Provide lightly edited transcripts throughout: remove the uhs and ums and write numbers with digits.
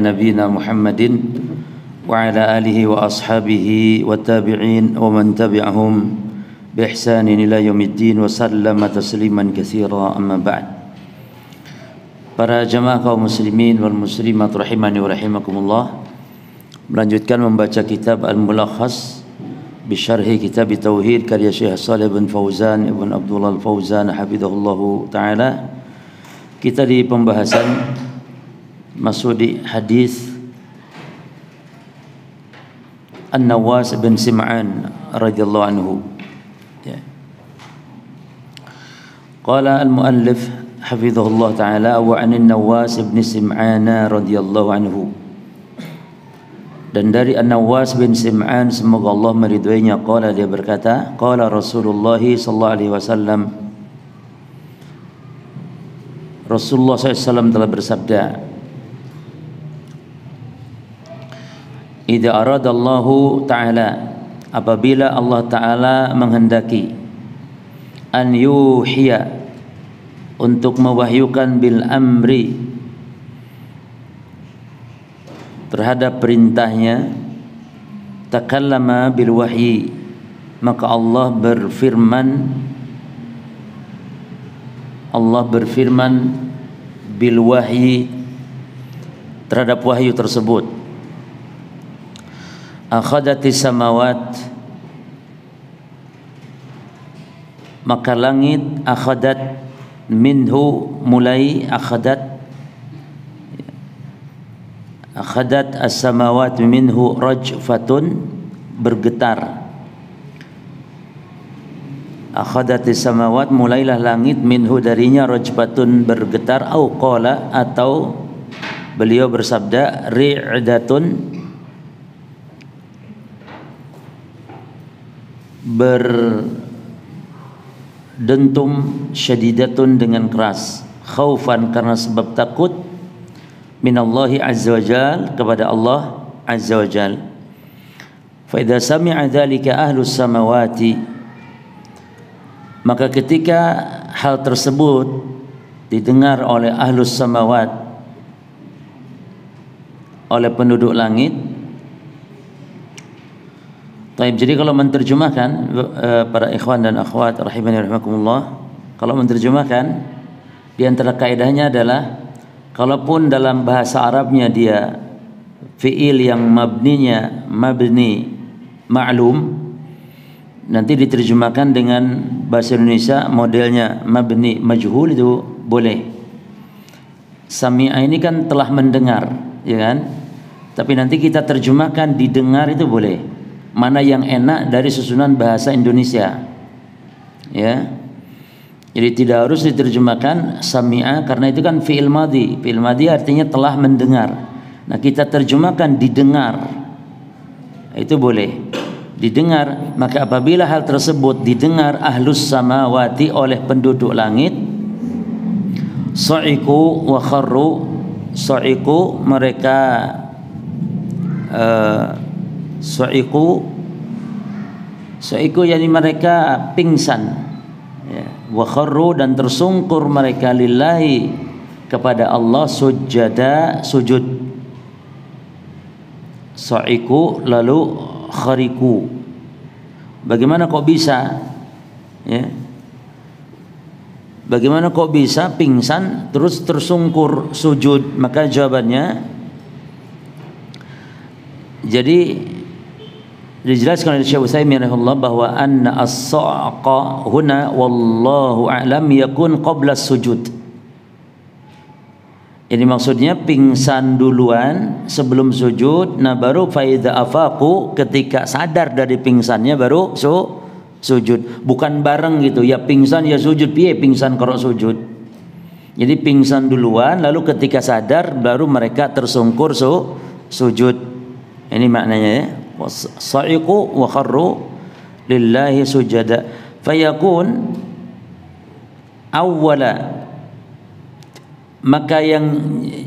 نبينا محمد وعلى آله وأصحابه والتابعين ومن تبعهم بإحسان إلى يوم الدين وسلم تسليما كثيرا أما بعد. Para jamaah kaum muslimin wal muslimat rahimani wa rahimakumullah, melanjutkan membaca kitab Al-Mulakhas bisyarhi kitab Tauhid karya Syekh Shalih bin Fauzan ibn Abdullah Al-Fauzan hafizahullahu taala. Kita di pembahasan masuk di hadis An-Nawas bin Sim'an radhiyallahu anhu. Qala al-muallif hafizahullah taala wa 'anil Nawas bin Sim'an radhiyallahu anhu. Dan dari An-Nawas bin Sim'an, semoga Allah meridhoinya, qala, dia berkata, qala Rasulullah sallallahu alaihi wasallam, Rasulullah SAW telah bersabda, idza aradallahu ta'ala, apabila Allah Ta'ala menghendaki, an yuhiya, untuk mewahyukan, bil amri, terhadap perintahnya, takallama bil wahyi, maka Allah berfirman bil wahyi, terhadap wahyu tersebut. Akhadatis samawat, maka langit, akhadat minhu, mulai akhadat as-samawat minhu rajfatun, bergetar. Akhadatis samawat, mulailah langit, minhu, darinya, rajfatun, bergetar. Au qala, atau beliau bersabda, ri'datun, berdentum, syadidatun, dengan keras, khaufan, karena sebab takut, minallahi azza wajal, kepada Allah azza wajal. Fa idza sami'a dzalika ahlus samawati, maka ketika hal tersebut didengar oleh ahlus samawat, oleh penduduk langit. Taib, jadi kalau menerjemahkan, para ikhwan dan akhwat rahimani rahimakumullah, kalau menerjemahkan, di antara kaidahnya adalah, kalaupun dalam bahasa Arabnya dia fi'il yang mabni ma'lum, nanti diterjemahkan dengan bahasa Indonesia modelnya mabni majhul, itu boleh. Sami'a ini kan telah mendengar, ya kan? Tapi nanti kita terjemahkan didengar, itu boleh. Mana yang enak dari susunan bahasa Indonesia, ya. Jadi tidak harus diterjemahkan sami'a, karena itu kan fi'il madhi. Fi'il madhi artinya telah mendengar. Nah, kita terjemahkan didengar, itu boleh. Didengar, maka apabila hal tersebut didengar ahlus samawati, oleh penduduk langit, sa'iku wa kharru, sa'iku, mereka sa'iku yani mereka pingsan, ya. Wa kharru, dan tersungkur mereka, lillahi, kepada Allah, sujada, sujud. Sa'iku lalu khariku. Bagaimana kok bisa, ya? Bagaimana kok bisa pingsan terus tersungkur sujud? Maka jawabannya, jadi dijelaskan oleh Syekh Utsaimin rahimahullah bahwa anna as-sa'qa huna wallahu a'lam yakun qabla sujud. Jadi maksudnya pingsan duluan sebelum sujud. Nah, baru faidha afaqu, ketika sadar dari pingsannya baru sujud. Bukan bareng gitu, ya pingsan ya sujud, piye pingsan kalau sujud. Jadi pingsan duluan, lalu ketika sadar baru mereka tersungkur sujud. Ini maknanya, ya. Sa'iqu wa kharru lillahi sujada. Fayakun awwala, maka yang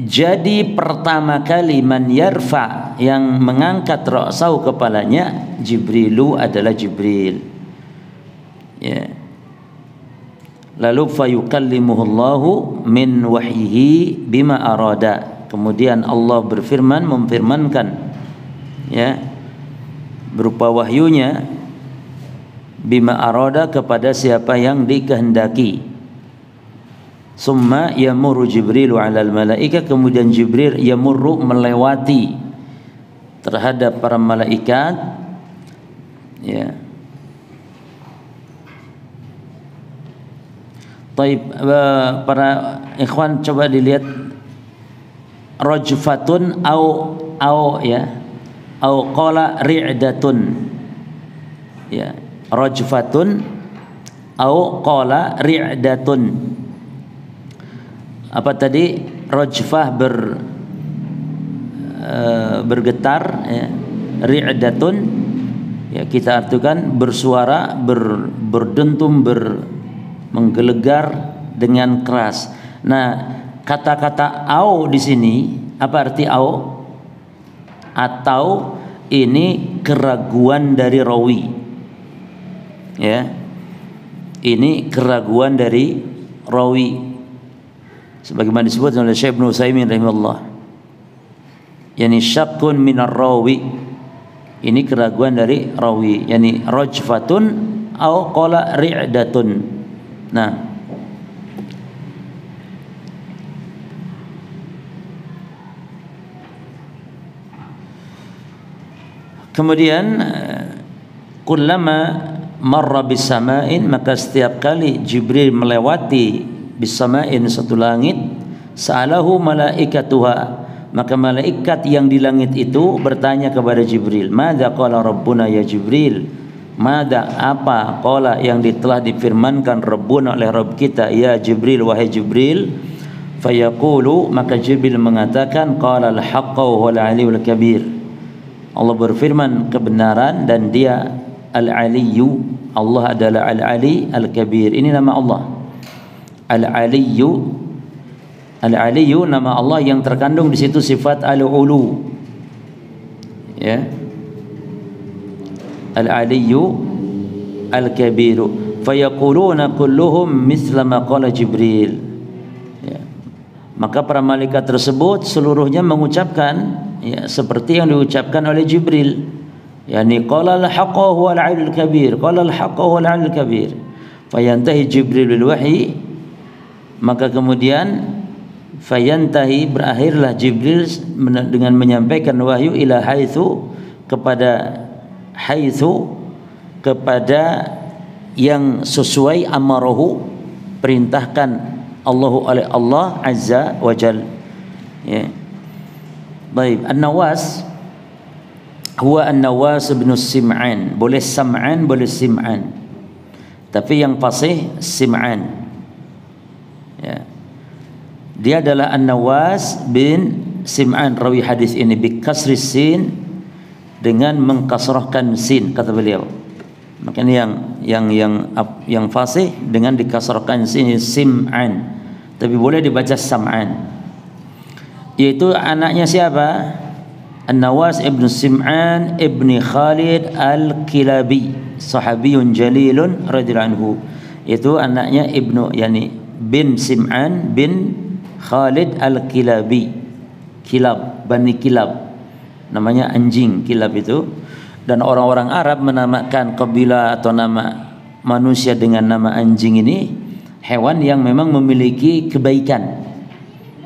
jadi pertama kali, man yarfa, yang mengangkat ra'sahu, kepalanya, Jibrilu, adalah Jibril, ya. Lalu fayukallimuhullahu min wahyihi bima arada, Kemudian Allah berfirman, memfirmankan, ya, berupa wahyunya, bima arada, kepada siapa yang dikehendaki. Summa yamurru Jibrilu 'alal malaika, kemudian Jibril yamurru, melewati terhadap para malaikat, ya. Taib, para ikhwan coba dilihat, rajfatun au ya, au qala ri'datun, ya, rajfatun au qala ri'datun. Apa tadi? Rajfah bergetar, ya. Ri'datun, ya, kita artikan bersuara, berdentum, menggelegar dengan keras. Nah, kata-kata au di sini apa arti au? Atau ini keraguan dari rawi, ya, ini keraguan dari rawi, sebagaimana disebut oleh Syekh Ibnu Utsaimin rahimahullah, yani syakkun minar rawi, ini keraguan dari rawi, yani rajfatun au qala ri'datun. Nah, kemudian kullama marra bisama'in, maka setiap kali Jibril melewati bisama'in, satu langit, sa'alahu malaikatuha, maka malaikat yang di langit itu bertanya kepada Jibril, madza qala rabbuna ya Jibril, mada, apa, qala, yang telah difirmankan Rabbuna, oleh Rabb kita, ya Jibril, wahai Jibril. Fayaqulu, maka Jibril mengatakan, qala al-haqqa wa huwal aliyul kabir, Allah berfirman kebenaran dan dia al-aliyu, Allah adalah al-ali al-kabir. Ini nama Allah, al-aliyu. Al-aliyu nama Allah yang terkandung di situ sifat al-ulu, ya, al-aliyu al-kabiru. Fayaquluna kulluhum mithla ma qala Jibril, ya. Maka para malaikat tersebut seluruhnya mengucapkan, ya, seperti yang diucapkan oleh Jibril, yani qala al-haqqa huwa al-'aliyyul kabir, qala al-haqqa huwa al-'aliyyul kabir. Fayantahi Jibril bil wahyi, maka kemudian fayantahi, berakhirlah Jibril dengan menyampaikan wahyu, ila haitsu, kepada haitsu, kepada yang sesuai, amarahu, perintahkan Allahu oleh Allah azza wa jal, ya. Baik, an-Nawas huwa an-Nawas bin Sim'an, boleh Sam'an, boleh Sim'an, tapi yang fasih Sim'an, ya. Dia adalah an-Nawas bin Sim'an, rawi hadis ini bi kasri sin, dengan mengkasrahkan sin, kata beliau. Makanya yang fasih dengan dikasrahkan sin, Sim'an, tapi boleh dibaca Sam'an. Yaitu anaknya siapa? An-Nawas ibn Sim'an ibni Khalid al-Kilabi, sahabiyun jalilun radhiyallahu anhu. Itu anaknya ibnu, yani bin Sim'an bin Khalid al-Kilabi, Kilab, Bani Kilab, namanya anjing Kilab itu. Dan orang-orang Arab menamakan kabilah atau nama manusia dengan nama anjing ini, hewan yang memang memiliki kebaikan.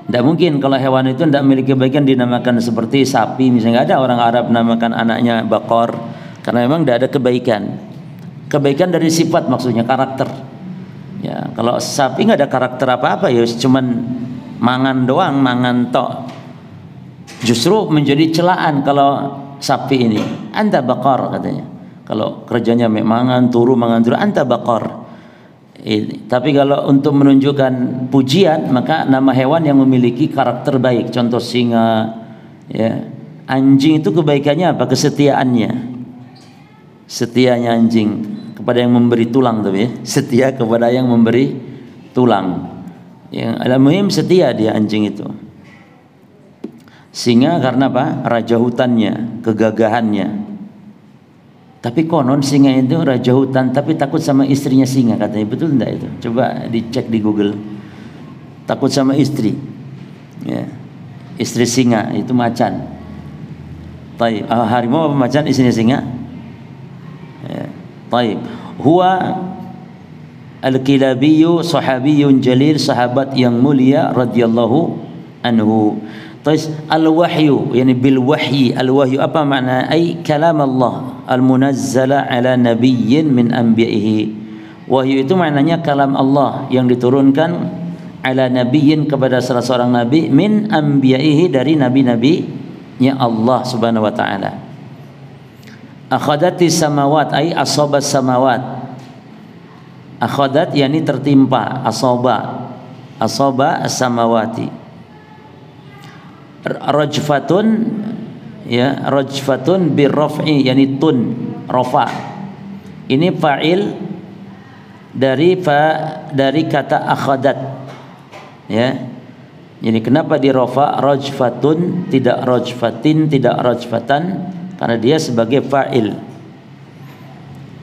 Tidak mungkin kalau hewan itu tidak memiliki kebaikan dinamakan seperti sapi misalnya. Tidak ada orang Arab menamakan anaknya bakor, karena memang tidak ada kebaikan. Kebaikan dari sifat, maksudnya karakter. Ya, kalau sapi nggak ada karakter apa-apa, ya cuman mangan doang, mangan tok. Justru menjadi celaan kalau sapi ini, anta bakor katanya. Kalau kerjanya mangan turu, anta bakor. Tapi kalau untuk menunjukkan pujian, maka nama hewan yang memiliki karakter baik, contoh singa, ya. Anjing itu kebaikannya apa? Kesetiaannya. Setianya anjing kepada yang memberi tulang, tapi ya, setia kepada yang memberi tulang. Yang al-muhim setia dia anjing itu. Singa karena apa? Raja hutannya, kegagahannya. Tapi konon singa itu raja hutan, tapi takut sama istrinya singa, katanya. Betul enggak itu? Coba dicek di Google. Takut sama istri, ya. istri singa, itu macan. Taib. Harimau apa macan? Istrinya singa. Ya. Taib. Huwa al-Kilabiyyu sahabiyyun jalil, sahabat yang mulia radhiyallahu anhu. Terus al-wahyu, yani bil wahyi. Al-wahyu apa makna? Ai kalam Allah al-munazzala ala nabiyyin min anbiya'ihi. Wahyu itu maknanya kalam Allah yang diturunkan ala nabiyyin kepada salah seorang nabi min anbiya'ihi, dari nabi-nabinya Allah Subhanahu wa taala. Akhadati samawat ai asabas samawat. Akhadat yani tertimpa, asaba as-samawati. Rajfatun, ya, rajfatun birraf'i yani tun, rafa. Ini fa'il dari kata akhadat, ya. Jadi kenapa di rafa rajfatun, tidak rajfatin, tidak rajfatan? Karena dia sebagai fa'il.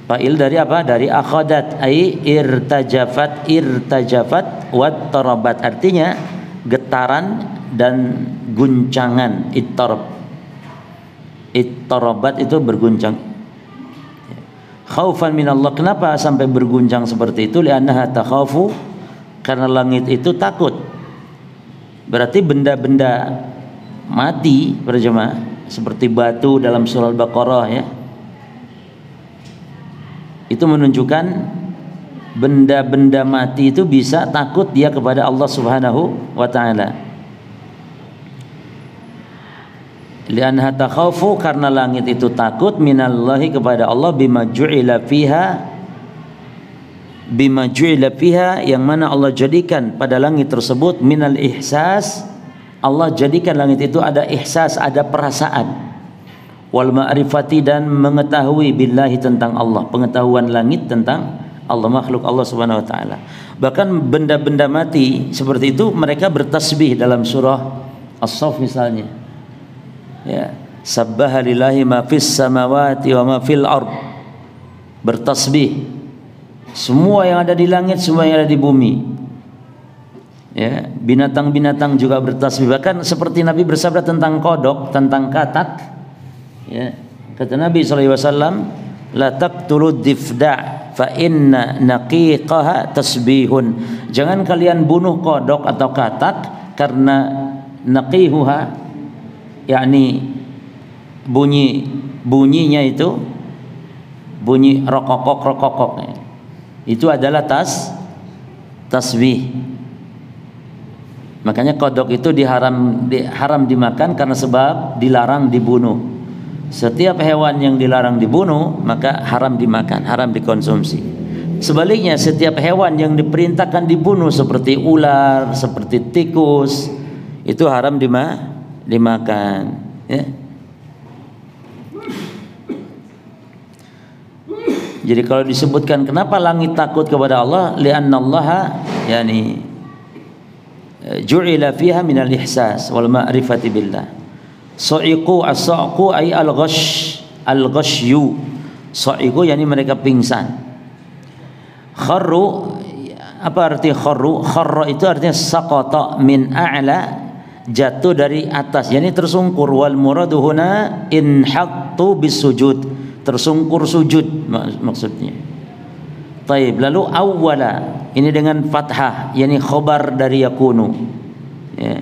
Fa'il dari apa? Dari akhadat, ai irtajafat wat tarabat, artinya getaran dan guncangan. Ittarabat itu berguncang. Khaufan minallah, kenapa sampai berguncang seperti itu? Li'annaha takhafu, karena langit itu takut. Berarti benda-benda mati, para jemaah, seperti batu dalam surah Al-Baqarah, ya. Itu menunjukkan benda-benda mati itu bisa takut dia kepada Allah Subhanahu wa taala. Li'annaha takhafu, karena langit itu takut minallahi, kepada Allah, bima ju'ila fiha, yang mana Allah jadikan pada langit tersebut minal ihsas. Allah jadikan langit itu ada ihsas, ada perasaan, wal ma'rifati, dan mengetahui billahi, tentang Allah, pengetahuan langit tentang Allah, makhluk Allah Subhanahu wa taala. Bahkan benda-benda mati seperti itu mereka bertasbih dalam surah As-Saff misalnya. Ya, sabbaha lillahi ma fis samawati wa ma fil ard. Bertasbih semua yang ada di langit, semua yang ada di bumi. Ya, binatang-binatang juga bertasbih. Bahkan seperti Nabi bersabda tentang kodok, tentang katak. Ya, kata Nabi SAW, la taqtulud difda' fa inna naqiqaha tasbihun. Jangan kalian bunuh kodok atau katak, karena naqihuha, yakni bunyinya itu, bunyi rokokok itu adalah tasbih. Makanya kodok itu haram dimakan karena sebab dilarang dibunuh. Setiap hewan yang dilarang dibunuh maka haram dimakan, haram dikonsumsi. Sebaliknya setiap hewan yang diperintahkan dibunuh seperti ular, seperti tikus, itu haram dimakan, ya. Jadi kalau disebutkan kenapa langit takut kepada Allah, li'annallaha yani ju'ila fiha minal ihsas wal ma'rifati billah. Sa'iqu as-sa'qu ay al-ghashyu. Sa'iqu yani mereka pingsan. Kharru, apa arti kharru? Kharra itu artinya saqata min a'la, jatuh dari atas, yani tersungkur. Wal muradu huna inhattu bisujud, tersungkur sujud maksudnya. Taib. Lalu awwala ini dengan fathah, yani khabar dari yakunu, ya.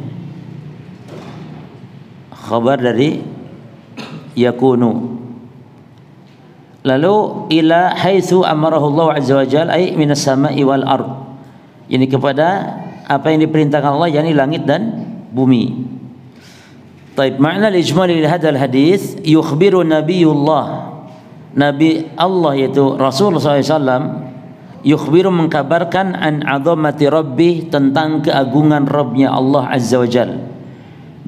Khabar dari yakunu. Lalu ila haitsu amarahu Allah azza wa jalla ay minas sama'i wal ard, ini kepada apa yang diperintahkan Allah, yani langit dan bumi. Taib. Makna al-ijmal li hadzal hadis, yukhbiru nabiyullah, nabi Allah yaitu Rasulullah SAW, yukhbiru mengkabarkan an azamati rabbih, tentang keagungan Rabbnya Allah azza wa jalla.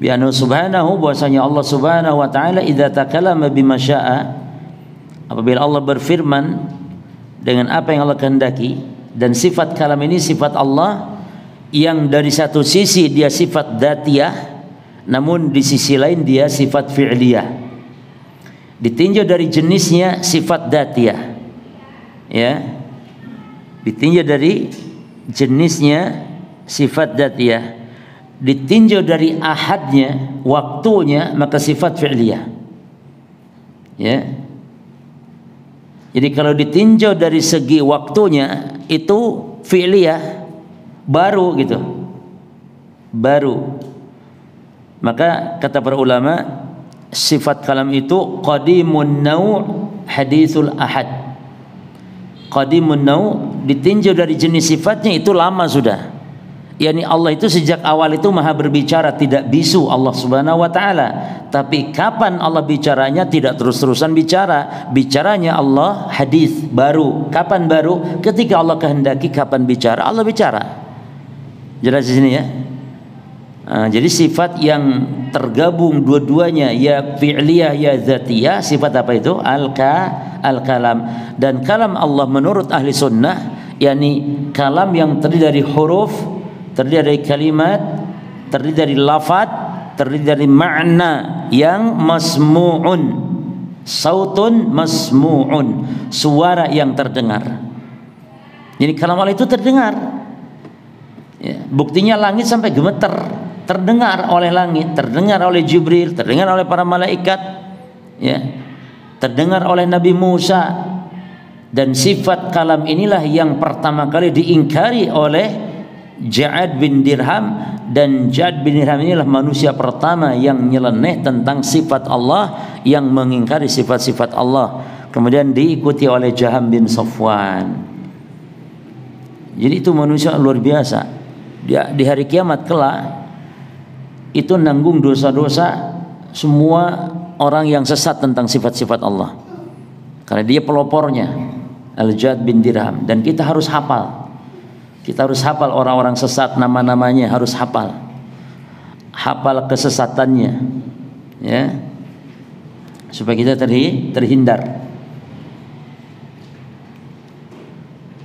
Bi anna subhanahu, bahwasanya Allah subhanahu wa ta'ala idza takallama bima syaa, apabila Allah berfirman dengan apa yang Allah kehendaki. Dan sifat kalam ini sifat Allah yang dari satu sisi dia sifat dzatiyah, namun di sisi lain dia sifat fi'liyah. Ditinjau dari jenisnya sifat dzatiyah, ya, ditinjau dari jenisnya sifat dzatiyah. ditinjau dari ahadnya, waktunya, maka sifat fi'liyah. Ya. Jadi kalau ditinjau dari segi waktunya itu fi'liyah, baru gitu. Baru. Maka kata para ulama, sifat kalam itu qadimun naw' hadithul ahad. Qadimun naw' ditinjau dari jenis sifatnya itu lama sudah. Yani Allah itu sejak awal itu maha berbicara, tidak bisu Allah Subhanahu wa taala. Tapi kapan Allah bicaranya tidak terus-terusan bicara. Bicaranya Allah hadis baru. Kapan baru? Ketika Allah kehendaki kapan bicara, Allah bicara. Jelas di sini ya. Jadi sifat yang tergabung dua-duanya, ya fi'liyah ya dzatiyah, sifat apa itu? Al-kalam. Dan kalam Allah menurut ahli sunnah, yakni kalam yang terdiri dari huruf, terdiri dari kalimat, terdiri dari lafaz, terdiri dari makna yang masmu'un, sautun masmu'un, suara yang terdengar. Jadi kalam Allah itu terdengar. Ya, buktinya langit sampai gemeter, terdengar oleh langit, terdengar oleh Jibril, terdengar oleh para malaikat, ya, terdengar oleh Nabi Musa. Dan sifat kalam inilah yang pertama kali diingkari oleh Ja'ad bin Dirham, dan Ja'ad bin Dirham inilah manusia pertama yang nyeleneh tentang sifat Allah, yang mengingkari sifat-sifat Allah. Kemudian diikuti oleh Jaham bin Safwan. Jadi itu manusia luar biasa. Dia di hari kiamat kelak itu nanggung dosa-dosa semua orang yang sesat tentang sifat-sifat Allah. Karena dia pelopornya, Al-Ja'ad bin Dirham, dan kita harus hafal. Kita harus hafal orang-orang sesat, nama-namanya harus hafal. Hafal kesesatannya, ya. Supaya kita terhindar.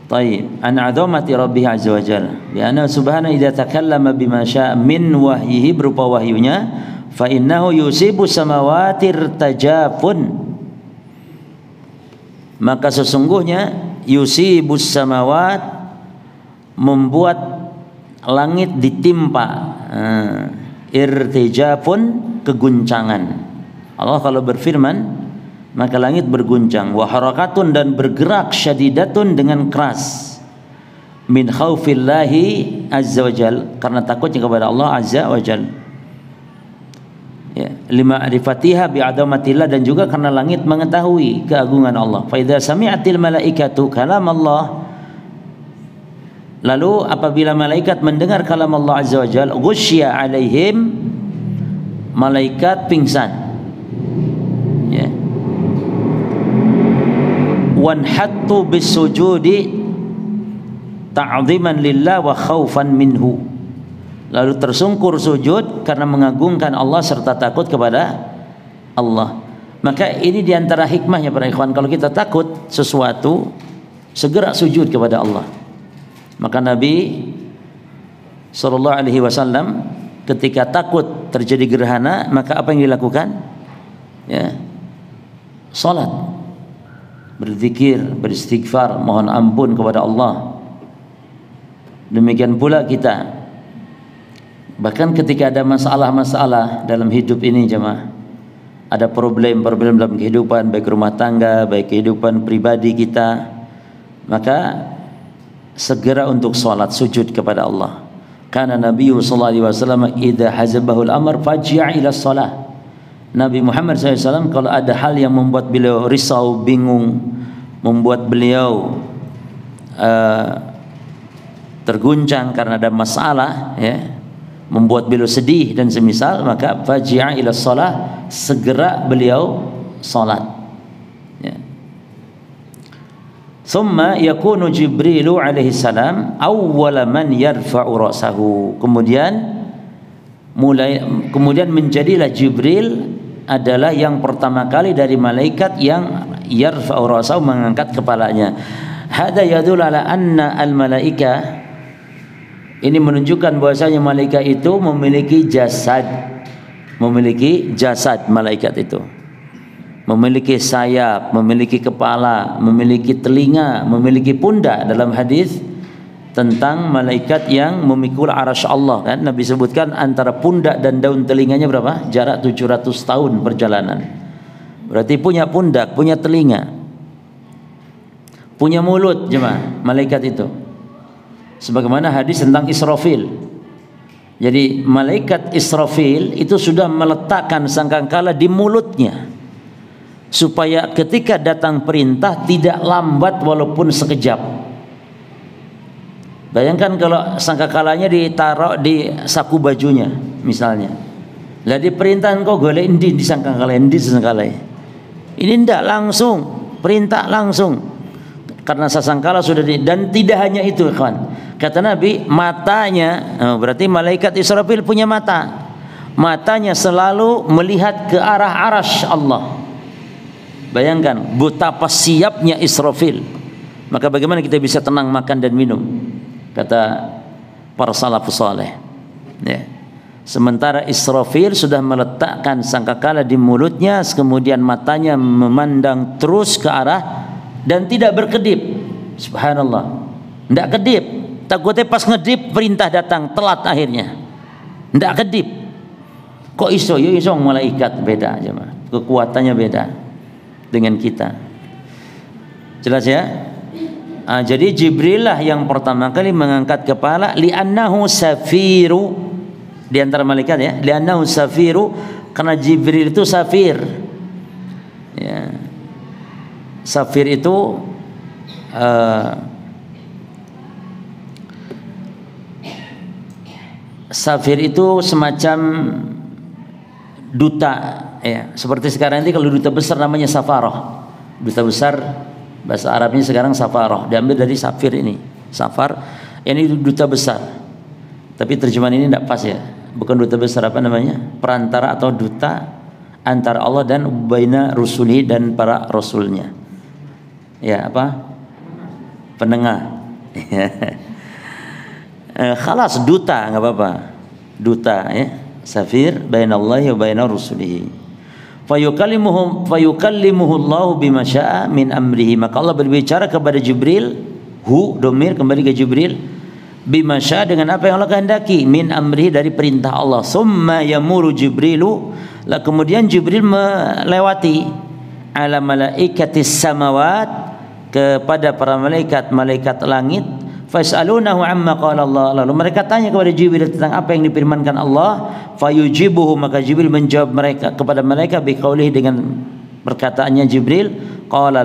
Taib, an 'azamati Rabbih 'azza wa jalla. Bi anna subhanahu idza takallama bima syaa min wahyihi, berupa wahyunya, fa innahu yusibu samawati irtajafun. Maka sesungguhnya yusibus samawat, membuat langit ditimpa, irtijafun, keguncangan. Allah kalau berfirman maka langit berguncang, wa harakatun, dan bergerak, syadidatun, dengan keras, min khaufillahi azza wajal, karena takutnya kepada Allah azza wajal, ya, lima arifatiha bi'adamatillah, dan juga karena langit mengetahui keagungan Allah. Fa idza sami'atil malaikatu kalam Allah, lalu apabila malaikat mendengar kalam Allah azza wajal, ghusya alaihim, malaikat pingsan, ya, wanhattu bisujudi ta'ziman lillah wa khaufan minhu, lalu tersungkur sujud karena mengagungkan Allah serta takut kepada Allah. Maka ini diantara hikmahnya para ikhwan, kalau kita takut sesuatu segera sujud kepada Allah. Maka Nabi SAW ketika takut terjadi gerhana, maka apa yang dilakukan? Ya, salat, berzikir, beristighfar, mohon ampun kepada Allah. Demikian pula kita, bahkan ketika ada masalah-masalah dalam hidup ini jemaah, ada problem-problem dalam kehidupan, baik rumah tangga, baik kehidupan pribadi kita, maka segera untuk salat, sujud kepada Allah. Karena Nabi sallallahu alaihi wasallam idza hazabahul amr faji'a ila shalah. Nabi Muhammad SAW kalau ada hal yang membuat beliau risau, bingung, membuat beliau terguncang karena ada masalah, ya, membuat beliau sedih dan semisal, maka faji'a ila shalah, segera beliau salat, ya. Thumma yakunu Jibrilu alaihi salam awwala man yarfa'u ra'sahu. Kemudian menjadilah Jibril adalah yang pertama kali dari malaikat yang yarfa'u ra'sahu, mengangkat kepalanya. Hada yadul ala anna al-malaika, ini menunjukkan bahwasanya malaikat itu memiliki jasad, malaikat itu memiliki sayap, memiliki kepala, memiliki telinga, memiliki pundak. Dalam hadis tentang malaikat yang memikul arasy Allah kan. Nabi sebutkan antara pundak dan daun telinganya berapa? Jarak 700 tahun perjalanan. Berarti punya pundak, punya telinga, punya mulut jemaah malaikat itu. Sebagaimana hadis tentang Israfil. Jadi malaikat Israfil itu sudah meletakkan sangkakala di mulutnya supaya ketika datang perintah tidak lambat walaupun sekejap. Bayangkan kalau sangkakalanya ditaruh di saku bajunya misalnya. Lah diperintah engkau golek endi di sangkakala endi sangkakala. Ini ndak langsung, perintah langsung. Karena sasangkala sudah dan tidak hanya itu kawan. Kata Nabi, matanya, berarti malaikat Israfil punya mata. Matanya selalu melihat ke arah arasy Allah. Bayangkan betapa siapnya Israfil. Maka bagaimana kita bisa tenang makan dan minum? Kata para salafus saleh. Ya. Sementara Israfil sudah meletakkan sangkakala di mulutnya, kemudian matanya memandang terus ke arah dan tidak berkedip. Subhanallah. Tidak kedip. Takutnya pas ngedip perintah datang telat akhirnya. Tidak kedip. Kok iso? Ya iso malaikat beda aja mah. Kekuatannya beda dengan kita. Jelas ya? Jadi Jibril lah yang pertama kali mengangkat kepala li'annahu safiru di antara malaikat ya. Li'annahu safiru karena Jibril itu safir. Ya. Safir itu safir itu semacam duta ya. Seperti sekarang ini kalau duta besar namanya safarah. Duta besar bahasa Arabnya sekarang safarah, diambil dari safir ini. Safar ini duta besar. Tapi terjemahan ini tidak pas ya. Bukan duta besar, apa namanya? Perantara atau duta antara Allah dan baina rusuli dan para rasulnya. Ya, apa? Penengah. Khalas duta enggak apa-apa. Duta ya. Safir bainallahi wa baina rusulihi. Fayukallimuhu Allahu bima syaa min amrihi. Maka Allah berbicara kepada Jibril, domir kembali ke Jibril, bima syaa dengan apa yang Allah kehendaki, min amrihi dari perintah Allah. Summa yamuru Jibrilu, lah kemudian Jibril melewati ala malaikatis samawat, kepada para malaikat langit. Fas'alunahu amma qala Allah. Lalu mereka tanya kepada Jibril tentang apa yang difirmankan Allah. Fayujibuhu, maka Jibril menjawab mereka kepada mereka biqaulihi, dengan perkataannya Jibril, qala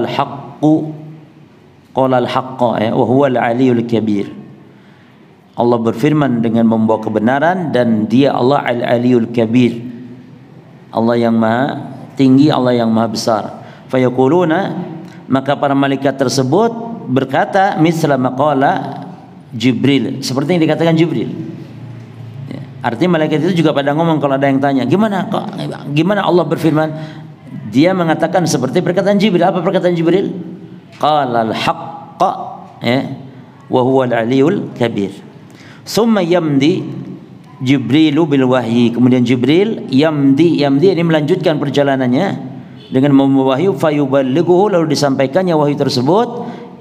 al-haqqa ya, wa huwa al-aliyul kabir. Allah berfirman dengan membawa kebenaran dan dia Allah al-aliyul kabir. Allah yang maha tinggi, Allah yang maha besar. Fayaquluna, maka para malaikat tersebut berkata misla maqala Jibril, seperti yang dikatakan Jibril ya. Artinya malaikat itu juga pada ngomong kalau ada yang tanya gimana Allah berfirman, dia mengatakan seperti perkataan Jibril. Apa perkataan Jibril? Qala al-haqqa ya, wa huwa al-aliyul kabir. Summa yamdi Jibrilu bil wahyi, kemudian Jibril yamdi ini melanjutkan perjalanannya dengan membawa wahyu, fayuballighuhu, lalu disampaikannya wahyu tersebut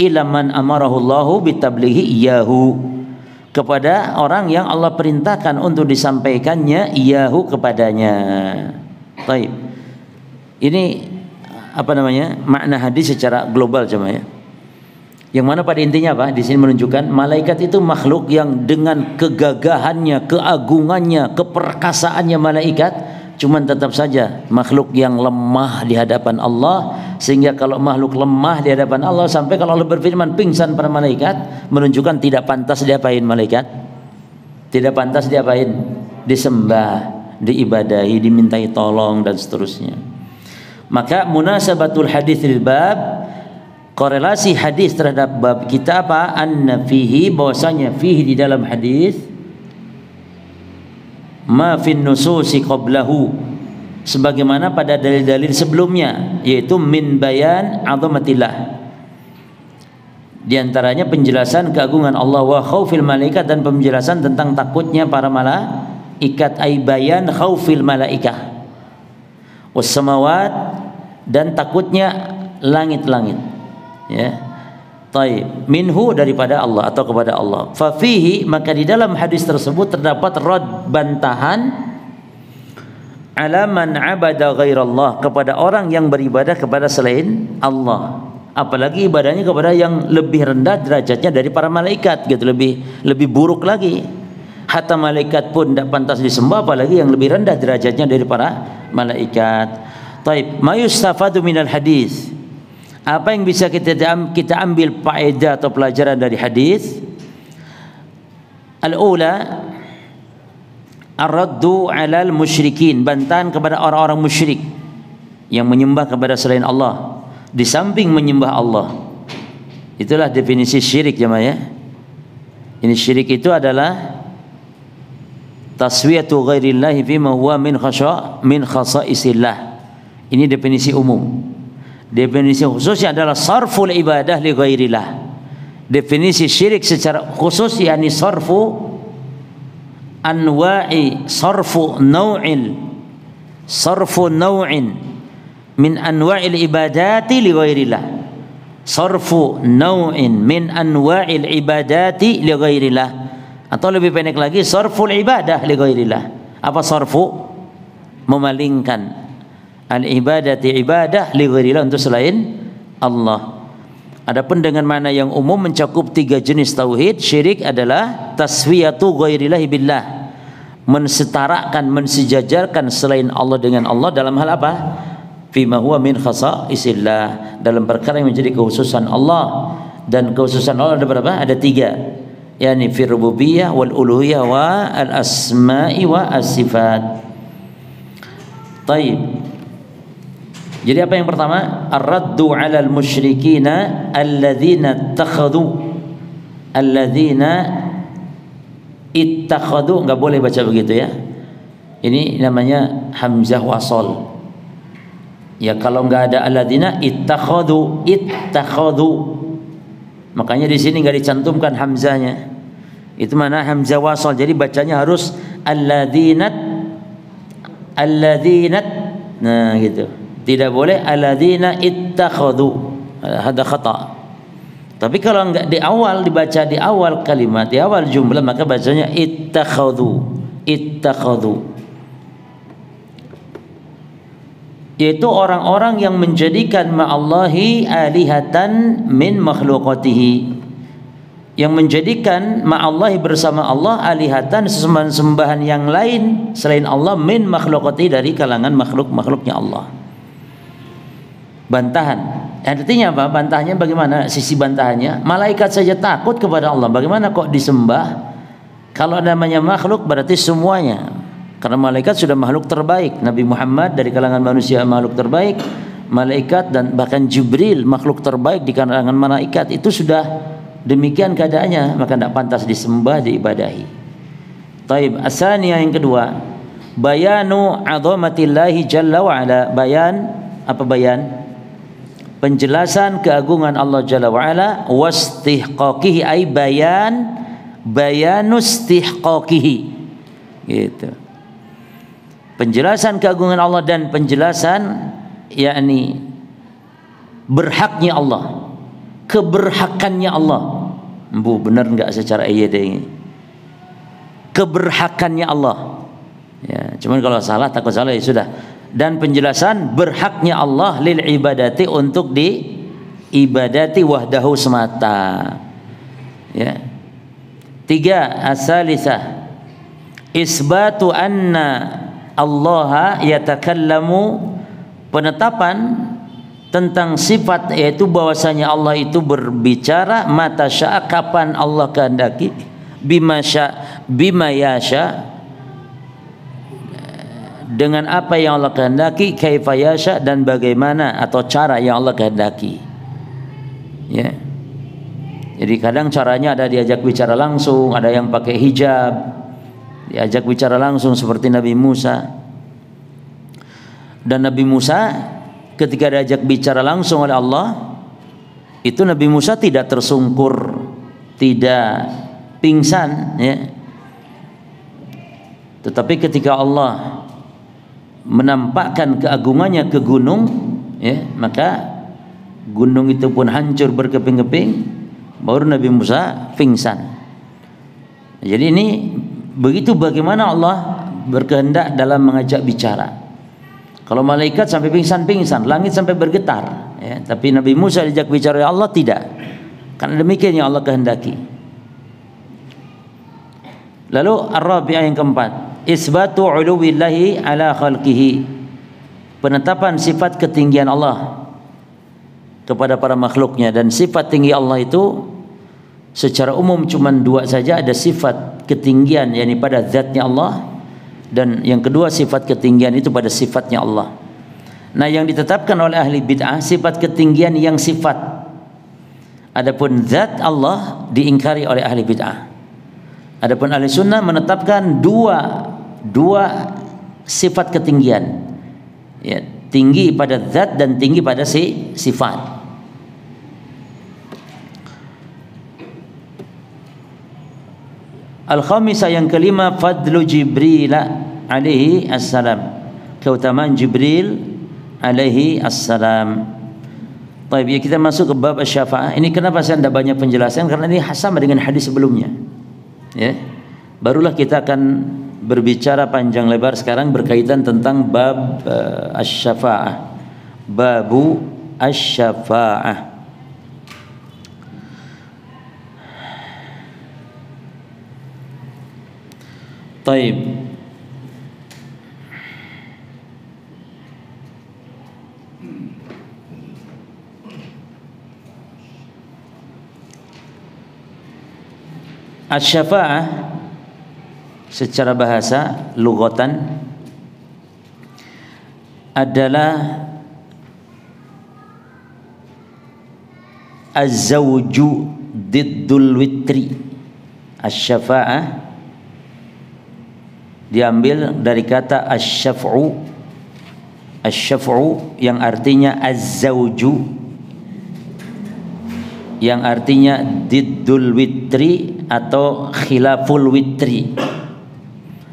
ila man amarahu Allahu bitablighi iyahu, kepada orang yang Allah perintahkan untuk disampaikannya iyahu kepadanya. Baik. Ini apa namanya? Makna hadis secara global cuma ya. Yang mana pada intinya apa? Di sini menunjukkan malaikat itu makhluk yang dengan kegagahannya, keagungannya, keperkasaannya malaikat, cuman tetap saja makhluk yang lemah di hadapan Allah. Sehingga kalau makhluk lemah di hadapan Allah, sampai kalau Allah berfirman pingsan para malaikat, menunjukkan tidak pantas diapain malaikat? Tidak pantas diapain? Disembah, diibadahi, dimintai tolong dan seterusnya. Maka munasabatul hadits lil bab, korelasi hadis terhadap bab kita apa? Anna fihi, bahwasanya fihi di dalam hadis, ma fin nususi qablahu, sebagaimana pada dalil-dalil sebelumnya, yaitu min bayan azamatillah, di antaranya penjelasan keagungan Allah, wa khaufil malaikat, dan penjelasan tentang takutnya para malaikat, ay bayan khaufil malaikah, was samawat, dan takutnya langit-langit ya. Taib, minhu daripada Allah atau kepada Allah. Fa fihi, maka di dalam hadis tersebut terdapat rad, bantahan ala man abada ghairallah, kepada orang yang beribadah kepada selain Allah. Apalagi ibadahnya kepada yang lebih rendah derajatnya dari para malaikat gitu, lebih buruk lagi. Hatta malaikat pun tidak pantas disembah, apalagi yang lebih rendah derajatnya dari para malaikat. Taib, ma yustafadu minal hadis. Apa yang bisa kita ambil faedah atau pelajaran dari hadis? Al-ula, ar-raddu 'alal musyrikin, bantahan kepada orang-orang musyrik yang menyembah kepada selain Allah, di samping menyembah Allah. Itulah definisi syirik jemaah ya. Ini syirik itu adalah taswiyatu ghairillahi fima huwa min khasaisillah. Ini definisi umum. Definisi khususnya adalah sarful ibadah li ghairillah. Definisi syirik secara khusus yakni sarfu anwa'i, sarfu naw'in min anwa'il ibadati li ghairillah. Sarfu naw'in min anwa'il ibadati li ghairillah, atau lebih pendek lagi sarful ibadah li ghairillah. Apa sarfu? Memalingkan al-ibadati ibadah li ghairillah, untuk selain Allah. Adapun dengan mana yang umum mencakup 3 jenis tauhid, syirik adalah taswiyatu ghairillahi billah, mensetarakan, mensejajarkan selain Allah dengan Allah dalam hal apa? Fima huwa min khasaisillah, dalam perkara yang menjadi kekhususan Allah. Dan kekhususan Allah ada berapa? Ada 3, yakni fi rububiyyah wal uluhiyah wa al asma'i wa as-sifat. Taib. Jadi apa yang pertama? Ar-raddu 'alal musyrikina alladzina ittakhadhu, enggak boleh baca begitu ya. Ini namanya hamzah wasal. Ya kalau enggak ada alladzina ittakhadhu. Makanya di sini enggak dicantumkan hamzahnya. Itu mana hamzah wasal. Jadi bacanya harus alladzinat. Nah gitu. Tidak boleh alladzina ittakhadhu, hada khata. Tapi kalau enggak di awal, dibaca di awal kalimat, di awal jumlah, maka bacanya ittakhadhu. Yaitu orang-orang yang menjadikan ma'allahi alihatan min makhluqatihi, yang menjadikan ma'allahi bersama Allah alihatan, sesembahan yang lain selain Allah, min makhluqatihi, dari kalangan makhluk-makhluknya Allah. Bantahan. Artinya apa? Bantahannya bagaimana? Sisi bantahannya, malaikat saja takut kepada Allah, bagaimana kok disembah? Kalau namanya makhluk berarti semuanya. Karena malaikat sudah makhluk terbaik. Nabi Muhammad dari kalangan manusia makhluk terbaik, malaikat dan bahkan Jibril makhluk terbaik di kalangan malaikat. Itu sudah demikian keadaannya, maka tidak pantas disembah, diibadahi. Taib. Asaniyah, yang kedua, bayanu 'azamatillahi jalla wa ala. Bayan, apa bayan? Penjelasan keagungan Allah Jalla wa'ala. Wastihqaqihi, ay bayanustihqaqihi, gitu. Penjelasan keagungan Allah dan penjelasan yakni berhaknya Allah, keberhakannya Allah. Bu, benar enggak secara ayat ini? Keberhakannya Allah. Ya, cuman kalau salah, takut salah ya sudah. Dan penjelasan berhaknya Allah lil ibadati, untuk diibadati wahdahu semata. Ya. 3, as-salisah isbatu anna Allah yatakallamu, penetapan tentang sifat, yaitu bahwasanya Allah itu berbicara mata syaa, kapan Allah kehendaki, bima yasha, dengan apa yang Allah kehendaki, kaifa yasha, dan bagaimana atau cara yang Allah kehendaki. Ya. Jadi kadang caranya ada diajak bicara langsung, ada yang pakai hijab, diajak bicara langsung seperti Nabi Musa. Dan Nabi Musa ketika diajak bicara langsung oleh Allah, itu Nabi Musa tidak tersungkur, tidak pingsan ya. Tetapi ketika Allah menampakkan keagungannya ke gunung, ya, maka gunung itu pun hancur berkeping-keping, baru Nabi Musa pingsan. Jadi ini begitu bagaimana Allah berkehendak dalam mengajak bicara. Kalau malaikat sampai pingsan-pingsan, langit sampai bergetar, ya. Tapi Nabi Musa diajak bicara oleh Allah tidak. Karena demikian yang Allah kehendaki. Lalu ar-rabi'ah yang keempat, isbatu 'uluwillahi ala khalqihi. Penetapan sifat ketinggian Allah kepada para makhluknya, dan sifat tinggi Allah itu secara umum cuma dua saja, ada sifat ketinggian yakni pada zatnya Allah, dan yang kedua sifat ketinggian itu pada sifatnya Allah. Nah, yang ditetapkan oleh ahli bid'ah sifat ketinggian yang sifat, adapun zat Allah diingkari oleh ahli bid'ah. Adapun ahli sunnah menetapkan dua sifat ketinggian, ya, tinggi pada zat dan tinggi pada sifat. Al-khamisah yang kelima, fadlu Jibril alaihi assalam, keutamaan Jibril alaihi assalam. Baik, ya, kita masuk ke bab asy-syafa'ah. Ini kenapa saya tidak banyak penjelasan, karena ini sama dengan hadis sebelumnya. Ya. Barulah kita akan berbicara panjang lebar sekarang berkaitan tentang bab asy-syafa'ah. Babu asy-syafa'ah. Taib. Asy-syafa'ah secara bahasa lughatan adalah az-zawju diddul witri. Asy-syafa'ah diambil dari kata asy-syaf'u. Asy-syaf'u yang artinya az-zawju, yang artinya diddul witri atau khilaful witri.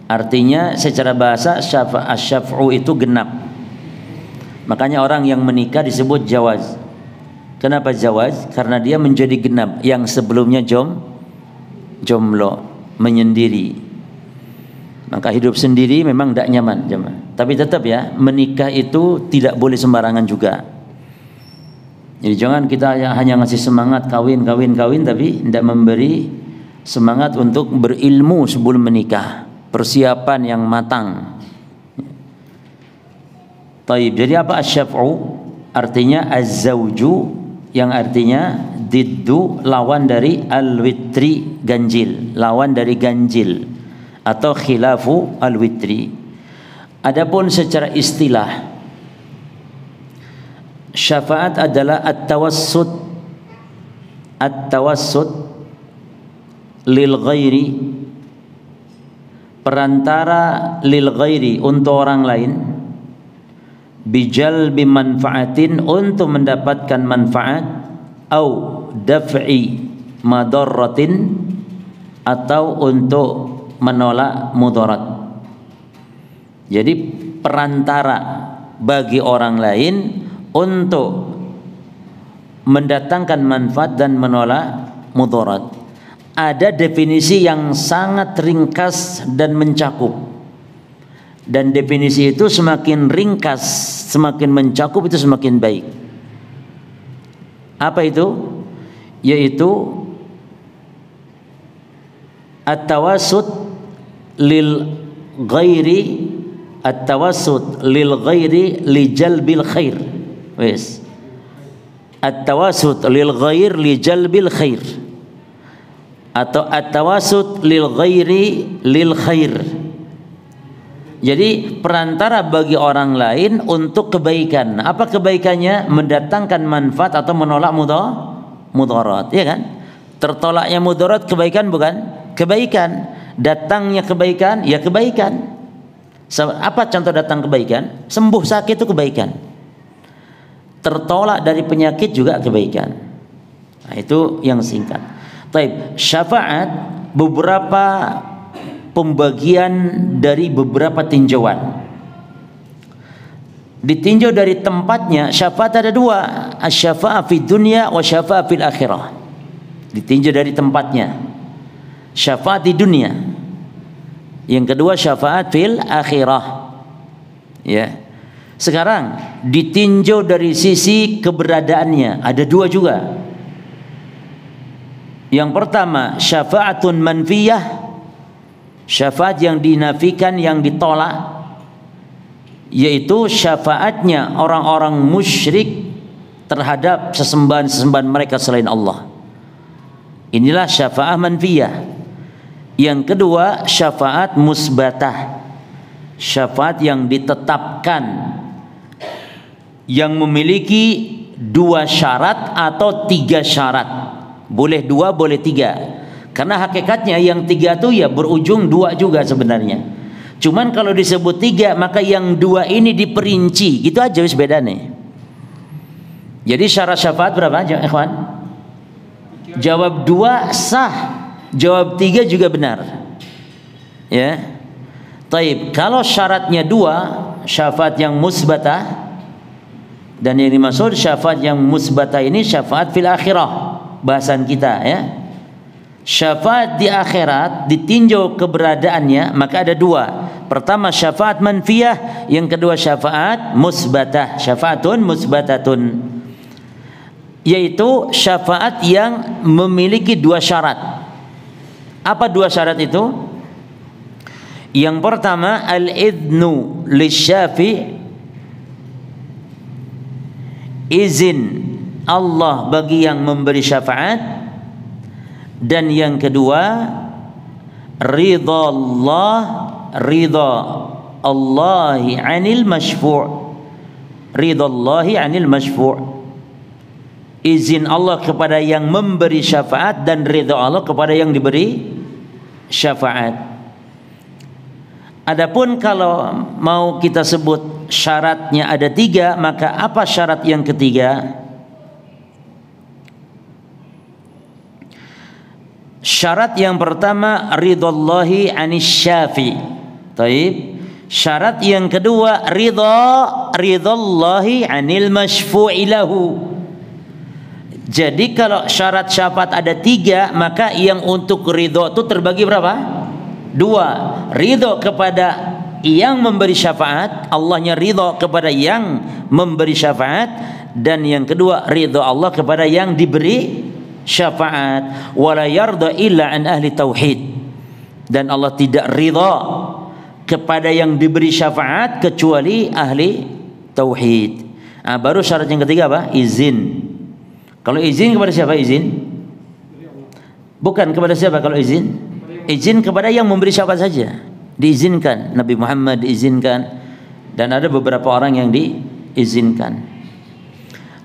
Artinya secara bahasa asy-syaf'u itu genap. Makanya orang yang menikah disebut jawaz. Kenapa jawaz? Karena dia menjadi genap, yang sebelumnya jomblo, menyendiri. Maka hidup sendiri memang tidak nyaman, jemaah. Tapi tetap ya, menikah itu tidak boleh sembarangan juga. Jadi jangan kita hanya ngasih semangat kawin, tapi tidak memberi semangat untuk berilmu sebelum menikah, persiapan yang matang. Taib. Jadi apa asy-syaf'u? Artinya az-zawju, yang artinya diddu, lawan dari al-witri, ganjil, lawan dari ganjil, atau khilafu al-witri. Adapun secara istilah, syafaat adalah at-tawassut lil ghairi, perantara lil ghairi, untuk orang lain, bijalbi manfaatin, untuk mendapatkan manfaat, au daf'i madarratin, atau untuk menolak mudarat. Jadi perantara bagi orang lain untuk mendatangkan manfaat dan menolak mudarat. Ada definisi yang sangat ringkas dan mencakup. Dan definisi itu semakin ringkas, semakin mencakup, itu semakin baik. Apa itu? Yaitu at-tawassut lil ghairi, at-tawassut lil ghairi li jalbil khair. Wes. At-tawassut lil ghair li jalbil khair, atau at-tawassut lil ghairi lil khair. Jadi perantara bagi orang lain untuk kebaikan. Apa kebaikannya? Mendatangkan manfaat atau menolak mudarat, ya kan? Tertolaknya mudarat kebaikan bukan? Kebaikan. Datangnya kebaikan, ya kebaikan. Apa contoh datang kebaikan? Sembuh sakit itu kebaikan. Tertolak dari penyakit juga kebaikan. Nah, itu yang singkat. Taib. Syafaat beberapa pembagian dari beberapa tinjauan. Ditinjau dari tempatnya, syafaat ada dua, asy-syafa'ah fid dunya wa syafa'ah fil akhirah. ditinjau dari tempatnya. Syafaat di dunia. Yang kedua syafaat fil akhirah. Ya. Sekarang ditinjau dari sisi keberadaannya, ada dua juga. Yang pertama syafaatun manfiyah, syafaat yang dinafikan, yang ditolak, yaitu syafaatnya orang-orang musyrik terhadap sesembahan-sesembahan mereka selain Allah. Inilah syafaat manfiyah. Yang kedua syafaat musbatah, syafaat yang ditetapkan, yang memiliki dua syarat atau tiga syarat. Boleh dua, boleh tiga. Karena hakikatnya yang tiga itu ya berujung dua juga sebenarnya. Cuman kalau disebut tiga, maka yang dua ini diperinci. Gitu aja wis bedanya. Jadi syarat syafaat berapa, ikhwan? Jawab dua sah, jawab tiga juga benar. Ya. Taib. Kalau syaratnya dua, syafaat yang musbatah, dan yang dimaksud syafaat yang musbatah ini syafaat fil akhirah, bahasan kita ya. Syafaat di akhirat ditinjau keberadaannya, maka ada dua. Pertama syafaat manfiyah, yang kedua syafaat musbatah, syafaatun musbatatun, yaitu syafaat yang memiliki dua syarat. Apa dua syarat itu? Yang pertama al-idnu lisyafi', izin Allah bagi yang memberi syafaat. Dan yang kedua ridha Allahi 'anil masyfu', ridha Allahi 'anil masyfu', izin Allah kepada yang memberi syafaat dan ridha Allah kepada yang diberi syafaat. Adapun kalau mau kita sebut syaratnya ada tiga, maka apa syarat yang ketiga? Syarat yang pertama ridhallahi 'anis syafi'. Taib. Syarat yang kedua ridhallahi 'anil masyfu'i lahu. Jadi kalau syarat syafaat ada tiga, maka yang untuk ridho itu terbagi berapa? Dua. Ridho kepada yang memberi syafaat, Allahnya ridho kepada yang memberi syafaat, dan yang kedua ridho Allah kepada yang diberi syafaat. Wala yarda illa an ahli tauhid, dan Allah tidak ridha kepada yang diberi syafaat kecuali ahli tauhid. Baru syarat yang ketiga apa? Izin. Kalau izin kepada siapa izin? Bukan kepada siapa kalau izin? Izin kepada yang memberi syafaat saja. Diizinkan, Nabi Muhammad diizinkan, dan ada beberapa orang yang diizinkan.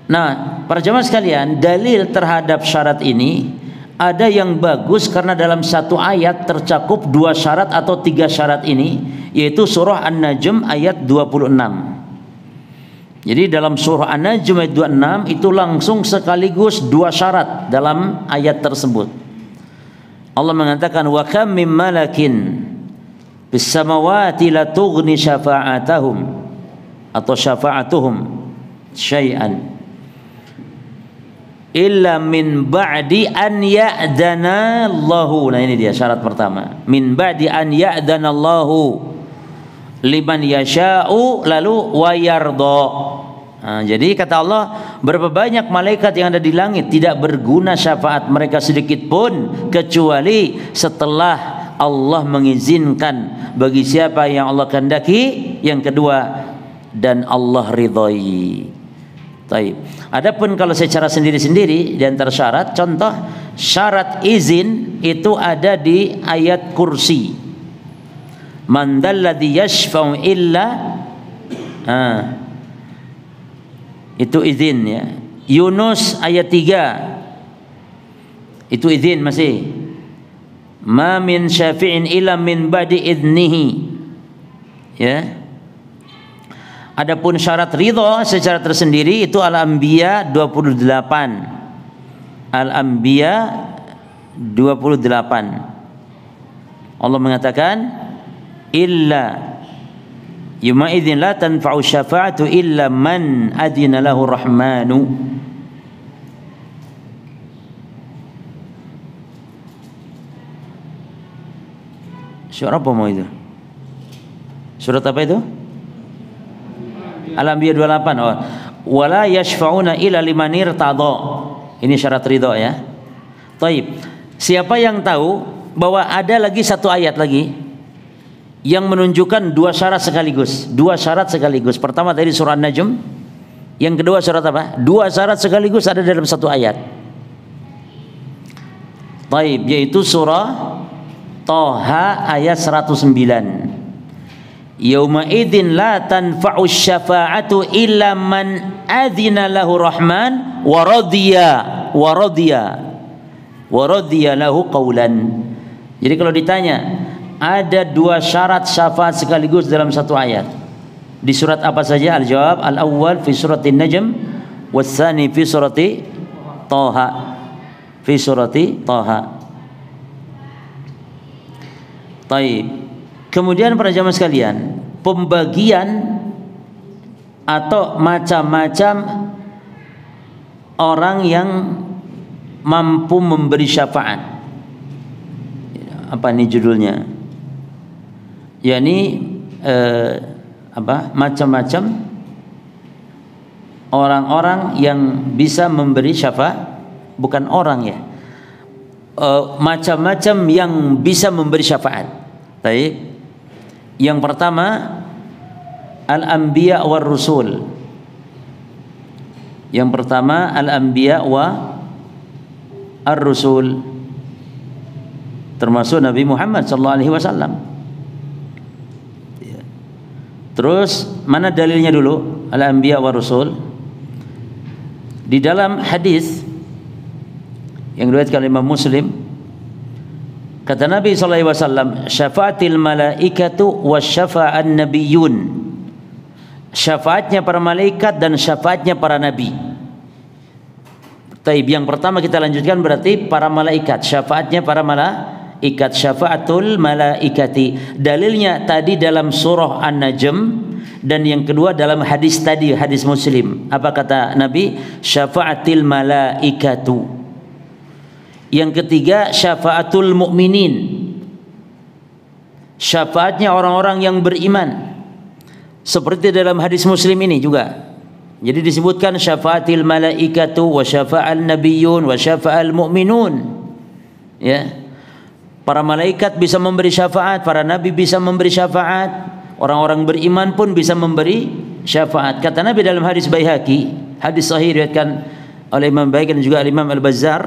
Nah, para jemaah sekalian, dalil terhadap syarat ini ada yang bagus karena dalam satu ayat tercakup dua syarat atau tiga syarat ini, yaitu surah An-Najm ayat 26. Jadi dalam surah An-Najm ayat 26 itu langsung sekaligus dua syarat dalam ayat tersebut. Allah mengatakan wa kam mim malakin bis samawati la tughni syafa'atuhum atau syafa'atuhum syai'an illa min ba'di an ya'dana Allahu. Nah ini dia syarat pertama. Min ba'di an ya'dana Allahu liman yasha'u lalu wa yarda. Jadi kata Allah, berapa banyak malaikat yang ada di langit tidak berguna syafaat mereka sedikit pun kecuali setelah Allah mengizinkan bagi siapa yang Allah kehendaki. Yang kedua, dan Allah ridhai. Taib. Adapun kalau secara sendiri-sendiri di antara syarat, contoh syarat izin itu ada di ayat kursi. Man dalladzi yashfa'u illa itu izin ya. Yunus ayat 3 itu izin masih. Ma min syafi'in illa min ba'di idnihi. Ya. Adapun syarat ridha secara tersendiri itu Al-Anbiya 28. Al-Anbiya 28. Allah mengatakan illa yuma idzin la tanfa'u syafa'atu illa man adina lahu rahmanu. Surat apa mau itu? Surat apa itu? Al-Anbiya 28. Oh. Wala yashfa'una illa liman irtadha. Ini syarat ridho ya. Taib. Siapa yang tahu bahwa ada lagi satu ayat lagi yang menunjukkan dua syarat sekaligus. Dua syarat sekaligus. Pertama tadi surah An-Najm, yang kedua syarat apa? Dua syarat sekaligus ada dalam satu ayat. Taib, yaitu surah Thaha ayat 109. Yauma idzin la tanfa'u syafa'atu illa man adzina lahu rahman wa radiya lahu qawlan. Jadi kalau ditanya ada dua syarat syafaat sekaligus dalam satu ayat, di surat apa saja? Al-jawab al-awwal fi suratin Najm was-tsani fi surati Thaha. Fi surati Thaha. Taib. Kemudian para jamaah sekalian, pembagian atau macam-macam orang yang mampu memberi syafaat. Apa ini judulnya? yakni macam-macam orang-orang yang bisa memberi syafaat, bukan orang ya, macam-macam yang bisa memberi syafaat. Baik. Yang pertama al-anbiya war rusul. Yang pertama al-anbiya wa ar-rusul, termasuk Nabi Muhammad sallallahu alaihi wasallam. Terus mana dalilnya dulu? Al-anbiya wa rusul. Di dalam hadis yang diriwayatkan Imam Muslim, kata Nabi sallallahu alaihi wasallam, syafaatil malaikatu wasyafa'an nabiyyun. Syafaatnya para malaikat dan syafaatnya para nabi. Taib, yang pertama kita lanjutkan berarti para malaikat, syafaatnya para malaikat, syafaatul malaikati. Dalilnya tadi dalam surah An-Najm, dan yang kedua dalam hadis tadi, hadis Muslim. Apa kata Nabi? Syafaatil malaikatu. Yang ketiga syafaatul mukminin, syafaatnya orang-orang yang beriman. Seperti dalam hadis Muslim ini juga. Jadi disebutkan syafaatil malaikatu wa syafa'al nabiyyun wa syafa'al mu'minun. Ya. Para malaikat bisa memberi syafaat, para nabi bisa memberi syafaat, orang-orang beriman pun bisa memberi syafaat. Kata Nabi dalam hadis Baihaqi, hadis sahih diriwayatkan oleh Imam Baihaqi dan juga Imam Al-Bazzar,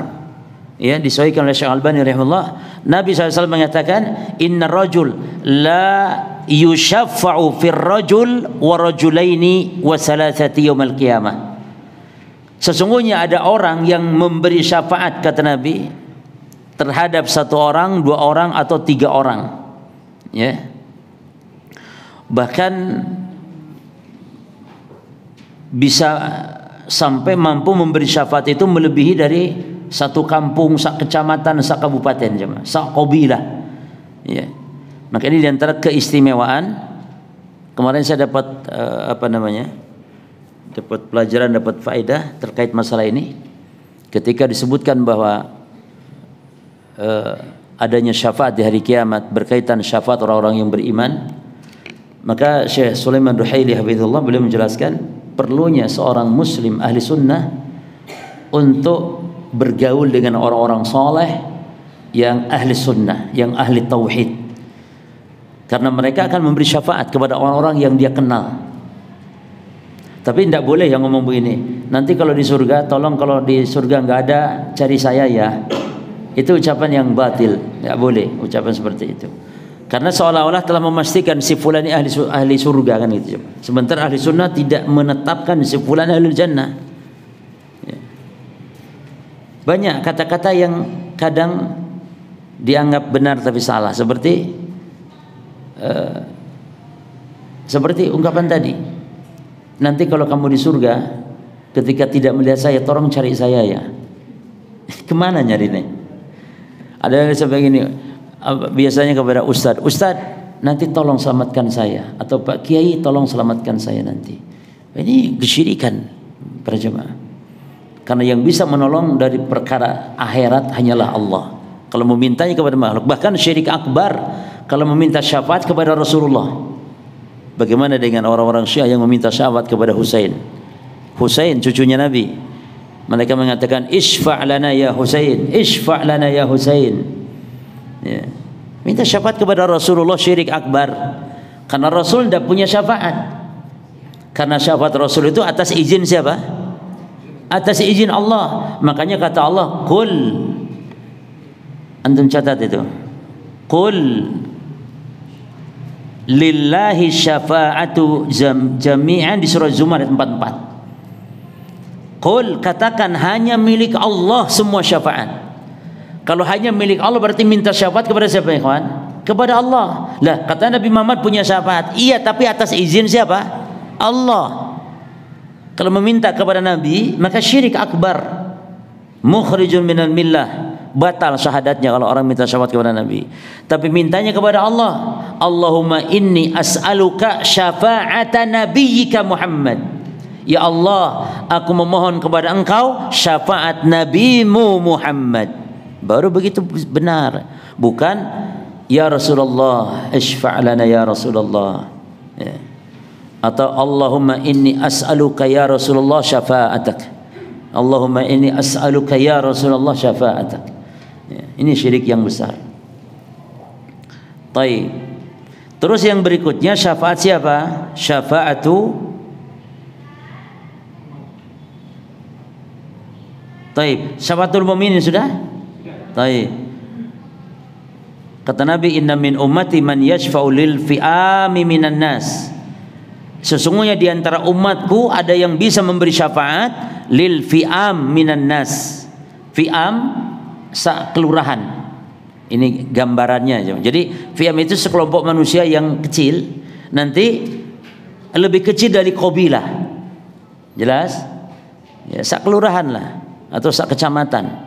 ya, disahihkan oleh Syekh Al-Albani rahimahullah. Nabi SAW mengatakan, inna rajul la yushaffa'u fir rajul wa rajulaini wa salasati yaumal qiyamah. Sesungguhnya ada orang yang memberi syafaat, kata Nabi, terhadap satu orang, dua orang atau tiga orang, ya. Bahkan bisa sampai mampu memberi syafaat itu melebihi dari satu kampung, sak kecamatan, sak kabupaten, sak qabilah, ya. Maka ini diantara keistimewaan. Kemarin saya dapat dapat pelajaran, dapat faedah terkait masalah ini, ketika disebutkan bahwa adanya syafaat di hari kiamat, berkaitan syafaat orang-orang yang beriman. Maka Syekh Sulaiman Ruhaili hafizahullah, beliau menjelaskan perlunya seorang muslim ahli sunnah untuk bergaul dengan orang-orang soleh yang ahli sunnah, yang ahli tauhid, karena mereka akan memberi syafaat kepada orang-orang yang dia kenal. Tapi tidak boleh yang ngomong begini, nanti kalau di surga, tolong kalau di surga nggak ada, cari saya ya. Itu ucapan yang batil, nggak boleh ucapan seperti itu. Karena seolah-olah telah memastikan si fulan ini ahli surga, kan gitu. Sementara ahli sunnah tidak menetapkan si fulan ahli jannah. Ya. Banyak kata-kata yang kadang dianggap benar tapi salah, seperti ungkapan tadi, nanti kalau kamu di surga, ketika tidak melihat saya, tolong cari saya ya. Kemana nyarinya? Ada yang seperti ini, biasanya kepada Ustadz, Ustadz nanti tolong selamatkan saya, atau Pak Kiai tolong selamatkan saya nanti. Ini kesyirikan para jemaah, karena yang bisa menolong dari perkara akhirat hanyalah Allah. Kalau memintanya kepada makhluk, bahkan syirik akbar, kalau meminta syafaat kepada Rasulullah? Bagaimana dengan orang-orang Syiah yang meminta syafaat kepada Husain? Husain cucunya Nabi. Mereka mengatakan isfa' lana ya Husain, isfa' lana ya Husain. Ya. Minta syafaat kepada Rasulullah syirik akbar. Karena Rasul tidak punya syafaat. Karena syafaat Rasul itu atas izin siapa? Atas izin Allah. Makanya kata Allah, "Qul." Antum catat itu. "Qul lillahi syafa'atu jami'an" di surah Zumar ayat 44. Qul, katakan hanya milik Allah semua syafaat. Kalau hanya milik Allah berarti minta syafaat kepada siapa ya kawan? Kepada Allah. Lah kata Nabi Muhammad punya syafaat. Iya, tapi atas izin siapa? Allah. Kalau meminta kepada Nabi maka syirik akbar, mukhrijun minal millah, batal syahadatnya kalau orang minta syafaat kepada Nabi. Tapi mintanya kepada Allah. Allahumma inni as'aluka syafa'ata nabiyyika Muhammad. Ya Allah, aku memohon kepada Engkau syafaat Nabimu Muhammad. Baru begitu benar. Bukan ya Rasulullah isfa' lana ya Rasulullah. Ya. Atau Allahumma inni as'aluka ya Rasulullah syafa'atak. Allahumma inni as'aluka ya Rasulullah syafa'atak. Ya, ini syirik yang besar. Baik. Terus yang berikutnya syafaat siapa? Syafa'atu Taib, syafaatul mu'minin sudah? Taib. Kata Nabi, inna min ummati man yashfa'u lil fi'ami minan nas. Sesungguhnya di antara umatku ada yang bisa memberi syafaat lil fi'am minan nas. Fi'am kelurahan. Ini gambarannya. Jadi fi'am itu sekelompok manusia yang kecil, nanti lebih kecil dari qabilah. Jelas? Ya, kelurahan lah atau sak kecamatan.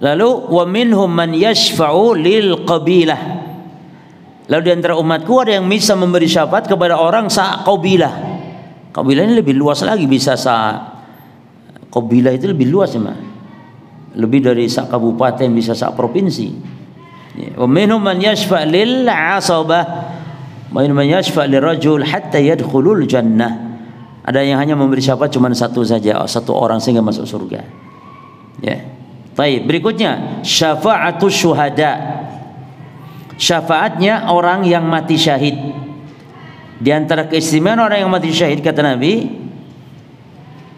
Lalu wa minhum man yashfa'u lil qabilah. Lalu di antara umatku ada yang bisa memberi syafaat kepada orang sak qabilah. Qabilah ini lebih luas lagi, bisa sak qabilah itu lebih luas ya, lebih dari sak kabupaten, bisa sak provinsi. Wa minhum man yashfa' lil 'asabah. Wa minhum man yashfa' lirajul hatta yadkhulul jannah. Ada yang hanya memberi syafaat cuma satu saja, satu orang sehingga masuk surga. Ya. Baik, berikutnya syafa'atus syuhada. Syafaatnya orang yang mati syahid. Di antara keistimewaan orang yang mati syahid kata Nabi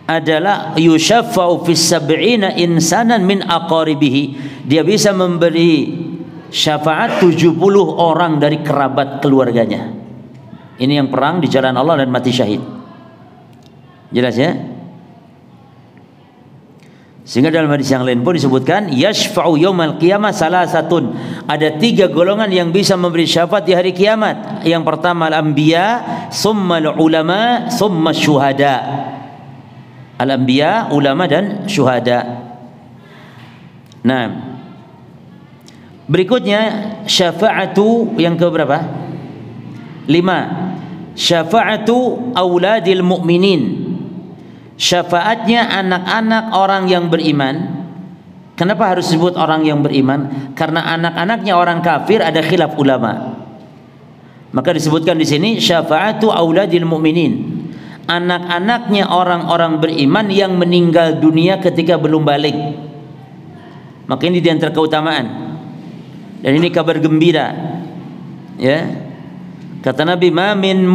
adalah yushaffa'u fis sab'ina insanan min aqaribihi. Dia bisa memberi syafaat 70 orang dari kerabat keluarganya. Ini yang perang di jalan Allah dan mati syahid. Jelas ya? Sehingga dalam hadis yang lain pun disebutkan yashfa'u yaumal qiyamah salasatun. Ada 3 golongan yang bisa memberi syafaat di hari kiamat. Yang pertama al-anbiya, summa al-ulama, summa syuhada. Al-anbiya, ulama dan syuhada. Nah, berikutnya syafa'atu yang ke berapa? 5. Syafa'atu auladil mu'minin. Syafaatnya anak-anak orang yang beriman. Kenapa harus disebut orang yang beriman? Karena anak-anaknya orang kafir ada khilaf ulama. Maka disebutkan di sini syafa'atu auladil mu'minin. Anak-anaknya orang-orang beriman yang meninggal dunia ketika belum balik. Maka ini di antara keutamaan. Dan ini kabar gembira. Ya. Kata Nabi, ma min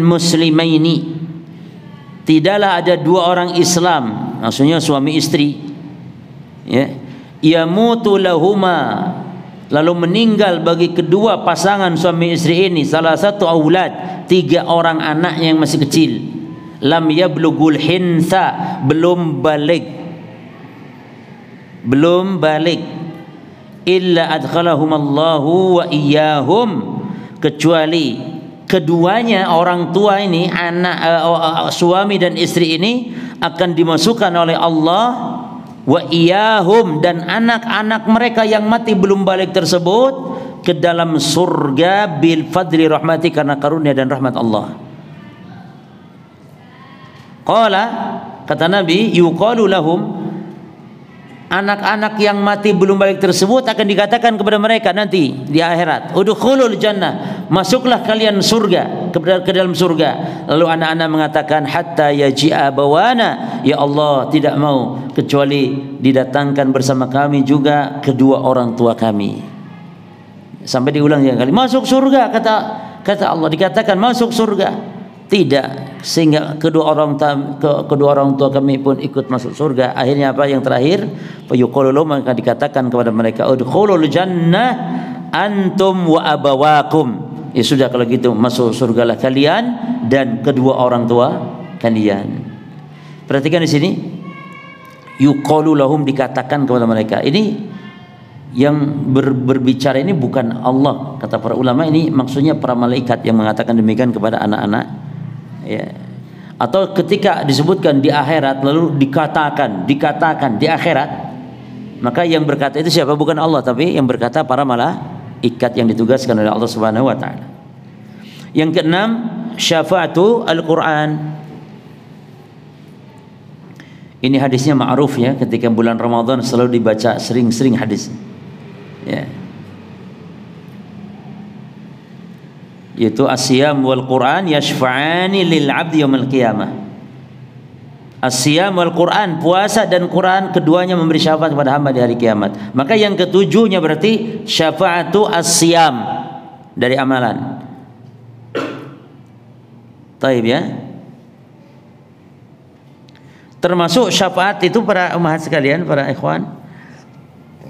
muslimaini, tidaklah ada 2 orang Islam, maksudnya suami istri, ya, yamutu lahuma, lalu meninggal bagi kedua pasangan suami istri ini salah satu aulad, 3 orang anaknya yang masih kecil, lam yablughul hintha, belum balik, illa adkhalahumallahu wa iyyahum, kecuali keduanya orang tua ini, anak suami dan istri ini akan dimasukkan oleh Allah wa iyahum, dan anak-anak mereka yang mati belum balik tersebut ke dalam surga bil fadli rahmati, karena karunia dan rahmat Allah. Qala, kata Nabi, yuqalu lahum, anak-anak yang mati belum balik tersebut akan dikatakan kepada mereka nanti di akhirat, udkhulul jannah, masuklah kalian surga, ke dalam surga. Lalu anak-anak mengatakan, hatta yaji'a bawana, ya Allah, tidak mau kecuali didatangkan bersama kami juga kedua orang tua kami. Sampai diulang yang kali, masuk surga, kata Allah, dikatakan masuk surga. Tidak, sehingga kedua orang tua kami pun ikut masuk surga. Akhirnya apa yang terakhir? Fayuqalu lahum, maka dikatakan kepada mereka, udkhulul jannah antum wa abawakum. Ya sudah, kalau gitu masuk surgalah kalian dan kedua orang tua kalian. Perhatikan di sini, yuqalu lahum, dikatakan kepada mereka. Ini yang berbicara ini bukan Allah, kata para ulama, ini maksudnya para malaikat yang mengatakan demikian kepada anak-anak. Ya. Atau ketika disebutkan di akhirat lalu dikatakan di akhirat, maka yang berkata itu siapa? Bukan Allah, tapi yang berkata para malaikat yang ditugaskan oleh Allah Subhanahu wa taala. Yang keenam, syafaatu Al-Qur'an. Ini hadisnya ma'ruf ya, ketika bulan Ramadan selalu dibaca sering-sering hadis. Ya. Yaitu as-siyam wal Qur'an yashfa'ani lil 'abdi yaumil qiyamah. As-siyam wal Qur'an, puasa dan Quran, keduanya memberi syafaat kepada hamba di hari kiamat. Maka yang ketujuhnya berarti syafaatu as-siyam, dari amalan. Taib ya. Termasuk syafaat itu para umat sekalian, para ikhwan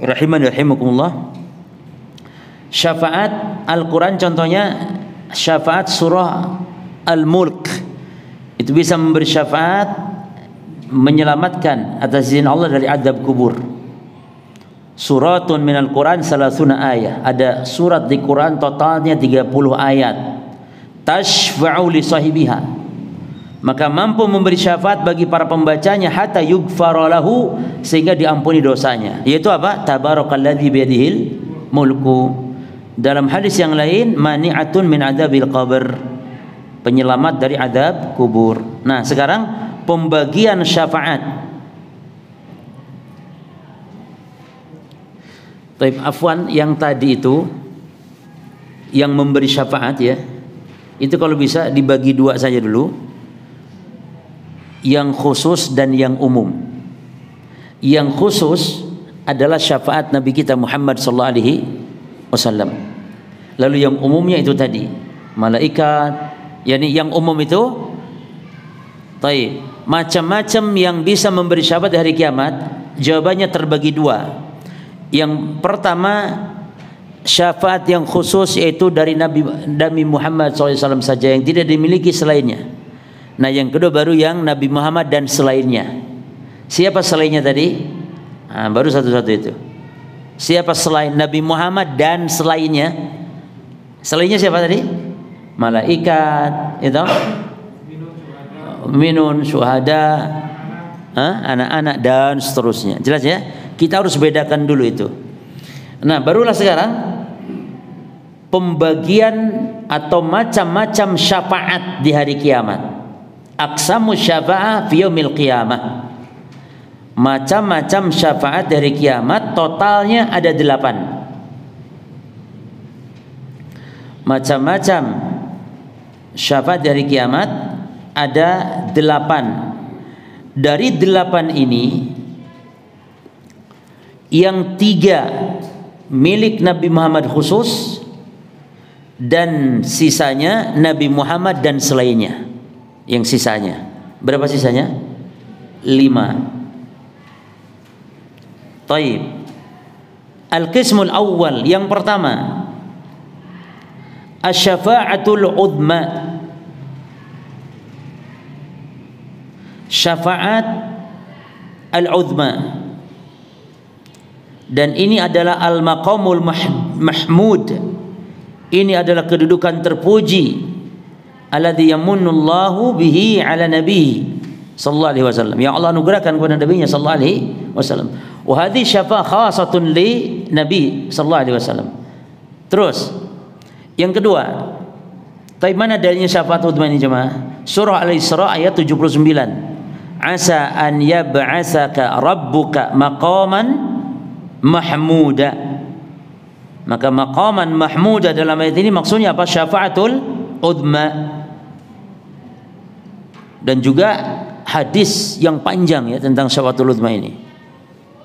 rahimani rahimakumullah. Syafaat Al-Qur'an contohnya syafaat surah Al-Mulk, itu bisa memberi syafaat menyelamatkan atas izin Allah dari azab kubur. Suratun minal Quran salasuna ayat, ada surat di Quran totalnya 30 ayat. Tashfa'u li sahibiha, maka mampu memberi syafaat bagi para pembacanya, hatta yughfara lahu, sehingga diampuni dosanya. Yaitu apa? Tabarakalladzi biyadihil mulku. Dalam hadis yang lain, mani'atun min adzabil qabr, penyelamat dari azab kubur. Nah, sekarang pembagian syafaat. Taib, afwan, yang tadi itu yang memberi syafaat ya, itu kalau bisa dibagi dua saja dulu, yang khusus dan yang umum. Yang khusus adalah syafaat Nabi kita Muhammad sallallahu alaihi wasallam. Lalu yang umumnya itu tadi malaikat, yakni yang umum itu taib, macam-macam yang bisa memberi syafaat di hari kiamat. Jawabannya terbagi dua. Yang pertama, syafaat yang khusus, yaitu dari Nabi Muhammad SAW saja, yang tidak dimiliki selainnya. Nah, yang kedua baru yang Nabi Muhammad dan selainnya. Siapa selainnya tadi? Nah, baru satu-satu itu. Siapa selain Nabi Muhammad dan selainnya? Selainnya siapa tadi? Malaikat, itu minun, syuhada, anak-anak dan seterusnya. Jelas ya? Kita harus bedakan dulu itu. Nah, barulah sekarang pembagian atau macam-macam syafaat di hari kiamat. Aqsamu syafa'ah fi yaumil qiyamah. Macam-macam syafaat dari kiamat, totalnya ada 8. Macam-macam syafaat dari kiamat ada 8. Dari 8 ini, yang 3 milik Nabi Muhammad khusus, dan sisanya Nabi Muhammad dan selainnya. Yang sisanya, berapa sisanya? 5. Taib. Al-qismul awal, yang pertama, asy-syafa'atul udma. Syafaat al-udma. Dan ini adalah al-maqamul mahmud. Ini adalah kedudukan terpuji, alladzi yamunullahu bihi ala nabihi sallallahu alaihi wasallam, yang Allah anugerahkan kepada nabinya sallallahu alaihi wasallam. Wa hadhihi syafa'ah khasatun li nabi sallallahu alaihi wasallam. Terus yang kedua, tapi mana dalilnya syafaat udma ini jemaah? Surah Al-Isra ayat 79. asa an yab'atsaka rabbuka maqaman mahmuda. Maka maqaman mahmuda dalam ayat ini maksudnya apa? Syafa'atul udma. Dan juga hadis yang panjang ya tentang syafa'atul udma ini.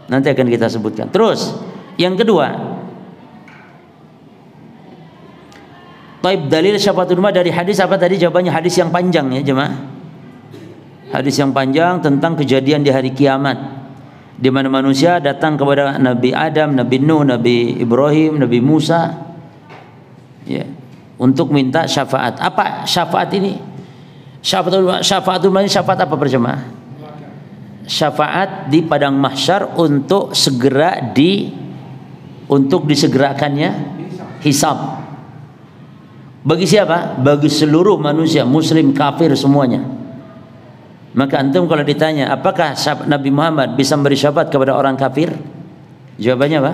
Nanti akan kita sebutkan. Terus yang kedua, taib dalil syafa'atul udma dari hadis apa tadi? Jawabannya hadis yang panjang ya jemaah. Hadis yang panjang tentang kejadian di hari kiamat, di mana manusia datang kepada Nabi Adam, Nabi Nuh, Nabi Ibrahim, Nabi Musa ya, untuk minta syafaat. Apa syafaat ini? Syafaatul ini syafaat apa berjemaah? Syafaat di padang mahsyar untuk disegerakannya hisab. Bagi siapa? Bagi seluruh manusia, muslim, kafir semuanya. Maka antum kalau ditanya apakah Nabi Muhammad bisa memberi syafaat kepada orang kafir? Jawabannya apa?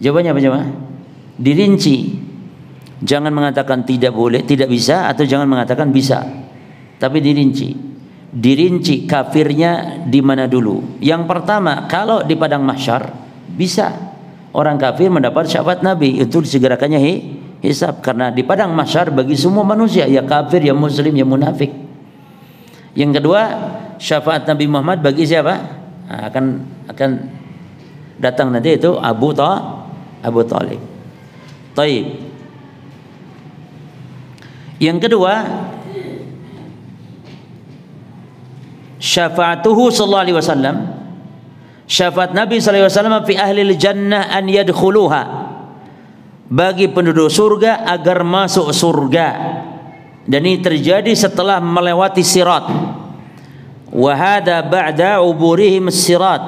Jawabannya apa jemaah? Dirinci. Jangan mengatakan tidak boleh, tidak bisa, atau jangan mengatakan bisa. Tapi dirinci. Dirinci kafirnya di mana dulu. Yang pertama, kalau di padang mahsyar bisa orang kafir mendapat syafaat Nabi itu disegerakannya hisab, karena di padang mahsyar bagi semua manusia, ya kafir, ya muslim, ya munafik. Yang kedua, syafaat Nabi Muhammad bagi siapa? Nah, akan datang nanti itu Abu Thalib. Taib. Yang kedua, syafaatuhu sallallahu alaihi wasallam, syafaat Nabi sallallahu alaihi wasallam fi ahli jannah an yadkhuluha, bagi penduduk surga agar masuk surga. Dan ini terjadi setelah melewati sirat. Wa hadza ba'da uburihim sirat.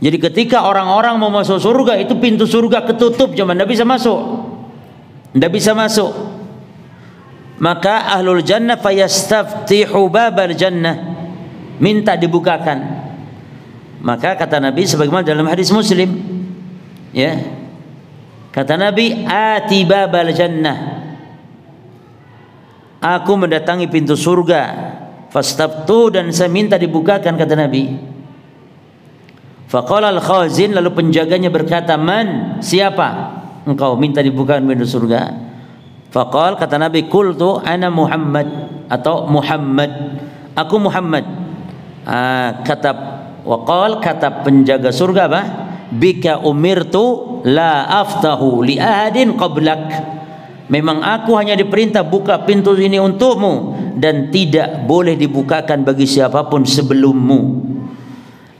Jadi ketika orang-orang mau masuk surga, itu pintu surga ketutup, zaman tidak bisa masuk. Tidak bisa masuk. Maka ahlul jannah fayastaftihu babal jannah, minta dibukakan. Maka kata Nabi sebagaimana dalam hadis Muslim, ya. Kata Nabi, ati babal jannah, aku mendatangi pintu surga, fastaftu, dan saya minta dibukakan, kata Nabi. Faqala al-khazin, lalu penjaganya berkata, man, siapa engkau minta dibukakan pintu surga? Faqal, kata Nabi, qultu ana Muhammad, atau Muhammad, aku Muhammad. Kata penjaga surga apa? Bika umirtu la aftahu li ahadin qablak. Memang aku hanya diperintah buka pintu ini untukmu dan tidak boleh dibukakan bagi siapapun sebelummu.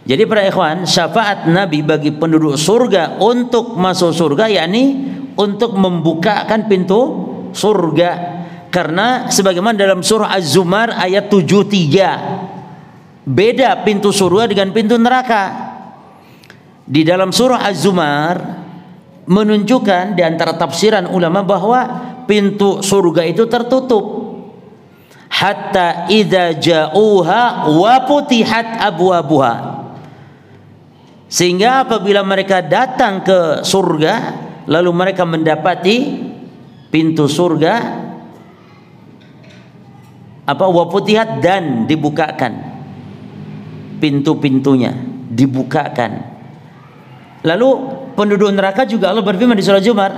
Jadi para ikhwan, syafaat Nabi bagi penduduk surga untuk masuk surga, yakni untuk membukakan pintu surga. Karena sebagaimana dalam surah Az-Zumar ayat 73, beda pintu surga dengan pintu neraka. Di dalam surah Az-Zumar menunjukkan di antara tafsiran ulama bahwa pintu surga itu tertutup hatta idza ja'uha wa futihat abwabuha, sehingga apabila mereka datang ke surga lalu mereka mendapati pintu surga wa futihat, dan dibukakan pintu-pintunya, dibukakan. Lalu penduduk neraka juga Allah berfirman di surah Zumar,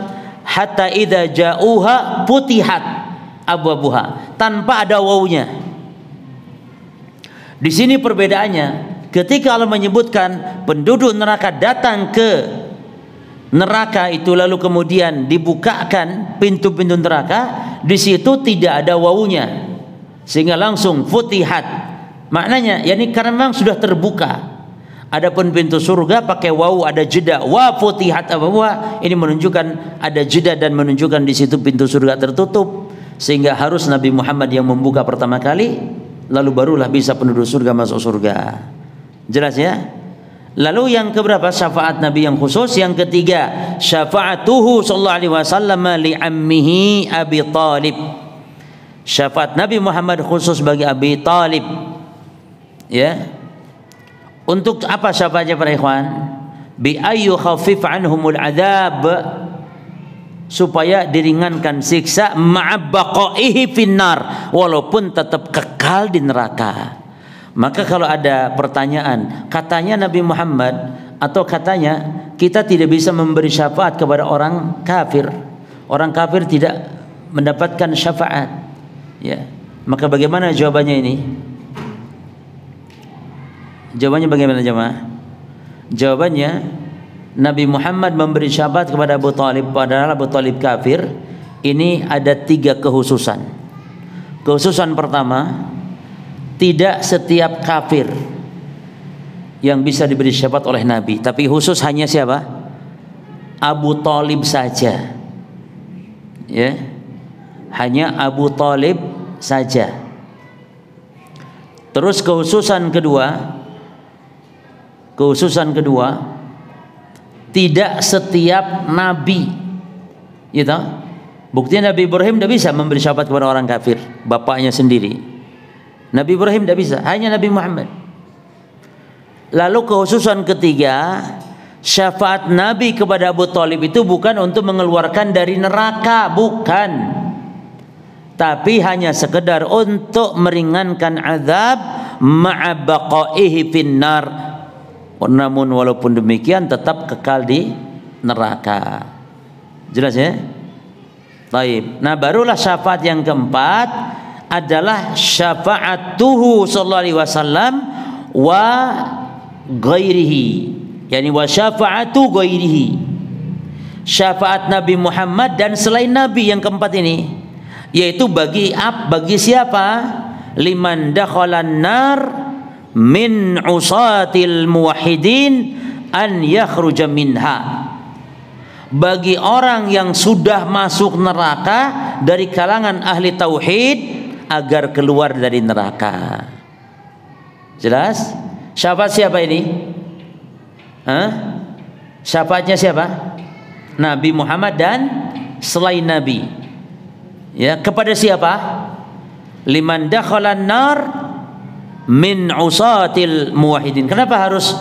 hatta idza ja'uha futihat abwabuha, tanpa ada wawunya. Di sini perbedaannya, ketika Allah menyebutkan penduduk neraka datang ke neraka itu lalu kemudian dibukakan pintu-pintu neraka, di situ tidak ada wawunya, sehingga langsung futihat. Maknanya yakni karena memang sudah terbuka. Adapun pintu surga pakai wawu, ada jeda, wa futihat abwabuha, ini menunjukkan ada jeda dan menunjukkan di situ pintu surga tertutup, sehingga harus Nabi Muhammad yang membuka pertama kali, lalu barulah bisa penduduk surga masuk surga. Jelas ya? Lalu yang keberapa syafaat Nabi yang khusus? Yang ketiga, syafaatuhu sallallahu alaihi wasallam li ammihi Abi Thalib. Syafaat Nabi Muhammad khusus bagi Abi Thalib. Ya. Untuk apa syafaatnya para ikhwan? Bi ayyu khaffif anhumul adzab, supaya diringankan siksa, ma'abbaqaihi finnar, walaupun tetap kekal di neraka. Maka kalau ada pertanyaan, katanya Nabi Muhammad atau katanya kita tidak bisa memberi syafaat kepada orang kafir. Orang kafir tidak mendapatkan syafaat. Ya. Maka bagaimana jawabannya ini? Jawabannya bagaimana jemaah? Jawabannya Nabi Muhammad memberi syafaat kepada Abu Talib, padahal Abu Talib kafir. Ini ada 3 kekhususan. Kekhususan pertama, tidak setiap kafir yang bisa diberi syafaat oleh Nabi, tapi khusus hanya siapa? Abu Talib saja. Ya. Hanya Abu Talib saja. Terus kekhususan kedua, tidak setiap nabi. Gitu. Buktinya Nabi Ibrahim tidak bisa memberi syafaat kepada orang kafir, bapaknya sendiri. Nabi Ibrahim tidak bisa, hanya Nabi Muhammad. Lalu kekhususan ketiga, syafaat Nabi kepada Abu Talib itu bukan untuk mengeluarkan dari neraka, bukan. Tapi hanya sekedar untuk meringankan azab ma'a baqaihi finnar. Namun walaupun demikian tetap kekal di neraka. Jelas ya? Baik. Nah, barulah syafaat yang keempat adalah syafa'atuhu sallallahu alaihi wasallam wa ghairihi. Yani wa syafa'atu ghairihi. Syafaat Nabi Muhammad dan selain Nabi yang keempat ini, yaitu bagi siapa? Liman dakhalan nar min usatil muwahhidin an yakhruja minha. Bagi orang yang sudah masuk neraka dari kalangan ahli tauhid agar keluar dari neraka. Jelas? Syafaat siapa ini? Syafaatnya siapa? Nabi Muhammad dan selain Nabi. Ya, kepada siapa? Liman dakhalan nar min usatil muwahhidin. Kenapa harus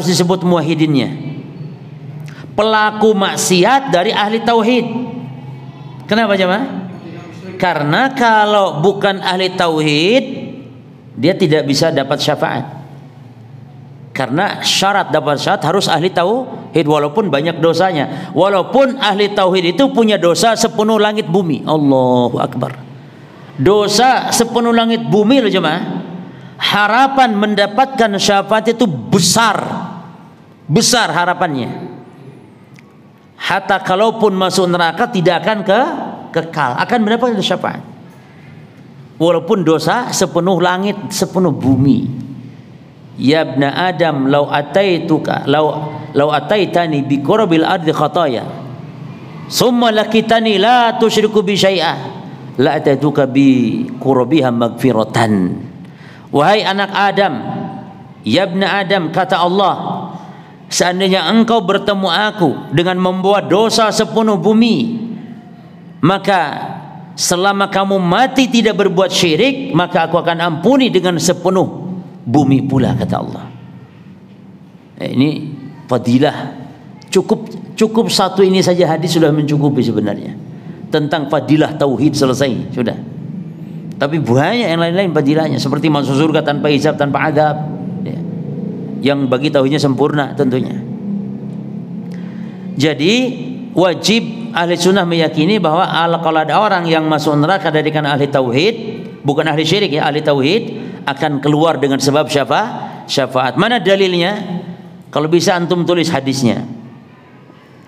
disebut muwahhidinnya? Pelaku maksiat dari ahli tauhid. Kenapa jemaah? Karena kalau bukan ahli tauhid, dia tidak bisa dapat syafaat. Karena syarat dapat syafaat harus ahli tauhid, walaupun banyak dosanya. Walaupun ahli tauhid itu punya dosa sepenuh langit bumi. Allahu Akbar. Dosa sepenuh langit bumi loh jemaah. Harapan mendapatkan syafaat itu besar. Besar harapannya. Hatta kalaupun masuk neraka tidak akan kekal, akan mendapatkan syafaat. Walaupun dosa sepenuh langit, sepenuh bumi. Ya ibna Adam, law ataitani bi qurbil ardi khataya, summa lakitani la tusyriku bi syai'ah, la ataituka bi qurbiha magfiratan. Wahai anak Adam, ya ibna Adam, kata Allah, seandainya engkau bertemu aku dengan membawa dosa sepenuh bumi, maka selama kamu mati tidak berbuat syirik, maka aku akan ampuni dengan sepenuh bumi pula, kata Allah. Ini fadilah. Cukup satu ini saja hadis sudah mencukupi sebenarnya. Tentang fadilah tauhid selesai, sudah. Tapi banyak yang lain-lain fadilahnya, seperti masuk surga tanpa hisab, tanpa adab. Yang bagi tauhidnya sempurna tentunya. Jadi wajib ahli sunnah meyakini bahwa kalau ada orang yang masuk neraka dari kalangan ahli tauhid, bukan ahli syirik ya, ahli tauhid, akan keluar dengan sebab syafaat. Mana dalilnya? Kalau bisa antum tulis hadisnya.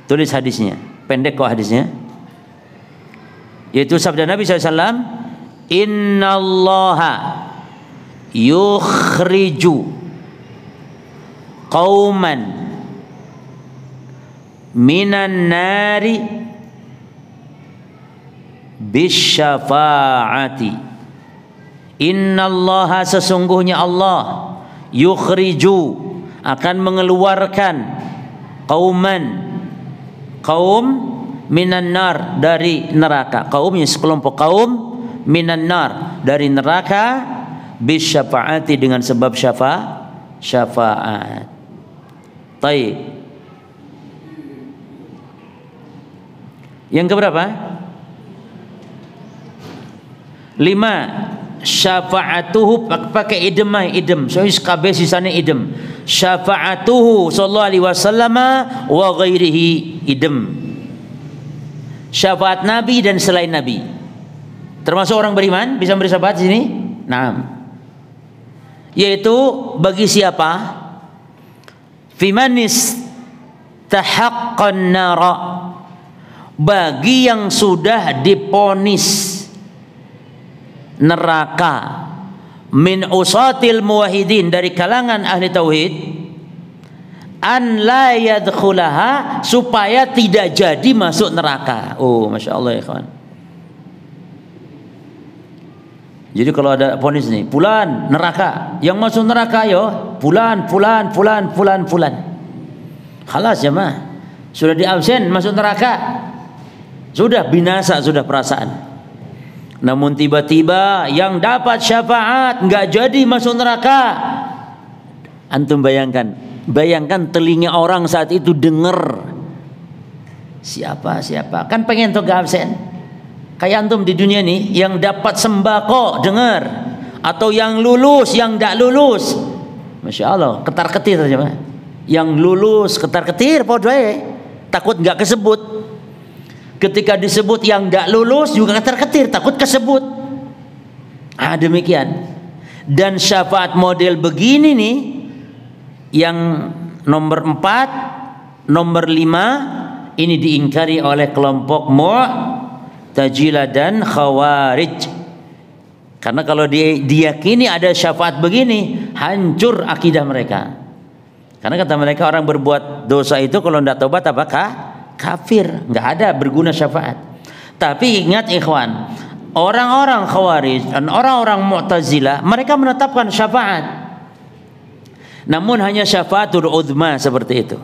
Tulis hadisnya. Pendek kok hadisnya. Yaitu sabda Nabi SAW, Innallaha yukhriju qauman minan nari bisyafa'ati. Innallaha, sesungguhnya Allah, yukhriju, akan mengeluarkan kaum minan nar, dari neraka. Kaumnya sekelompok kaum minan nar, dari neraka, bisyafa'ati, dengan sebab syafaat. Taib. Yang keberapa? 5. syafa'atuhu pakai idem, so kabeh sisane idem. Syafa'atuhu sallallahu alaihi wasallam wa ghairihi, idem. Syafaat Nabi dan selain Nabi. Termasuk orang beriman bisa beri syafaat di sini? Naam. Yaitu bagi siapa? Fimanis tahaqqan nara, bagi yang sudah diponis neraka, min usatil muwahhidin, dari kalangan ahli tauhid, an la yadkhulaha, supaya tidak jadi masuk neraka. Oh, masya Allah ya kawan. Jadi kalau ada ponis nih, fulan neraka, yang masuk neraka yo fulan. Khalas jemaah, sudah di absen masuk neraka, sudah binasa, sudah perasaan. Namun tiba-tiba yang dapat syafaat nggak jadi masuk neraka. Antum bayangkan telinga orang saat itu dengar siapa kan pengen tuh gak absen. Kayak antum di dunia nih yang dapat sembako dengar, atau yang lulus, yang tidak lulus, masya Allah ketar ketir saja. Yang lulus ketar ketir, takut nggak kesebut. Ketika disebut yang tidak lulus juga ketar ketir, takut kesebut. Demikian. Dan syafaat model begini nih, yang nomor 4, nomor 5 ini diingkari oleh kelompok Mu'tazilah dan Khawarij. Karena kalau diyakini ada syafaat begini, hancur akidah mereka. Karena kata mereka orang berbuat dosa itu kalau tidak tobat apakah? Kafir, nggak ada berguna syafaat. Tapi ingat ikhwan, orang-orang Khawarij dan orang-orang Mu'tazilah mereka menetapkan syafaat. Namun hanya syafaatul uzma seperti itu.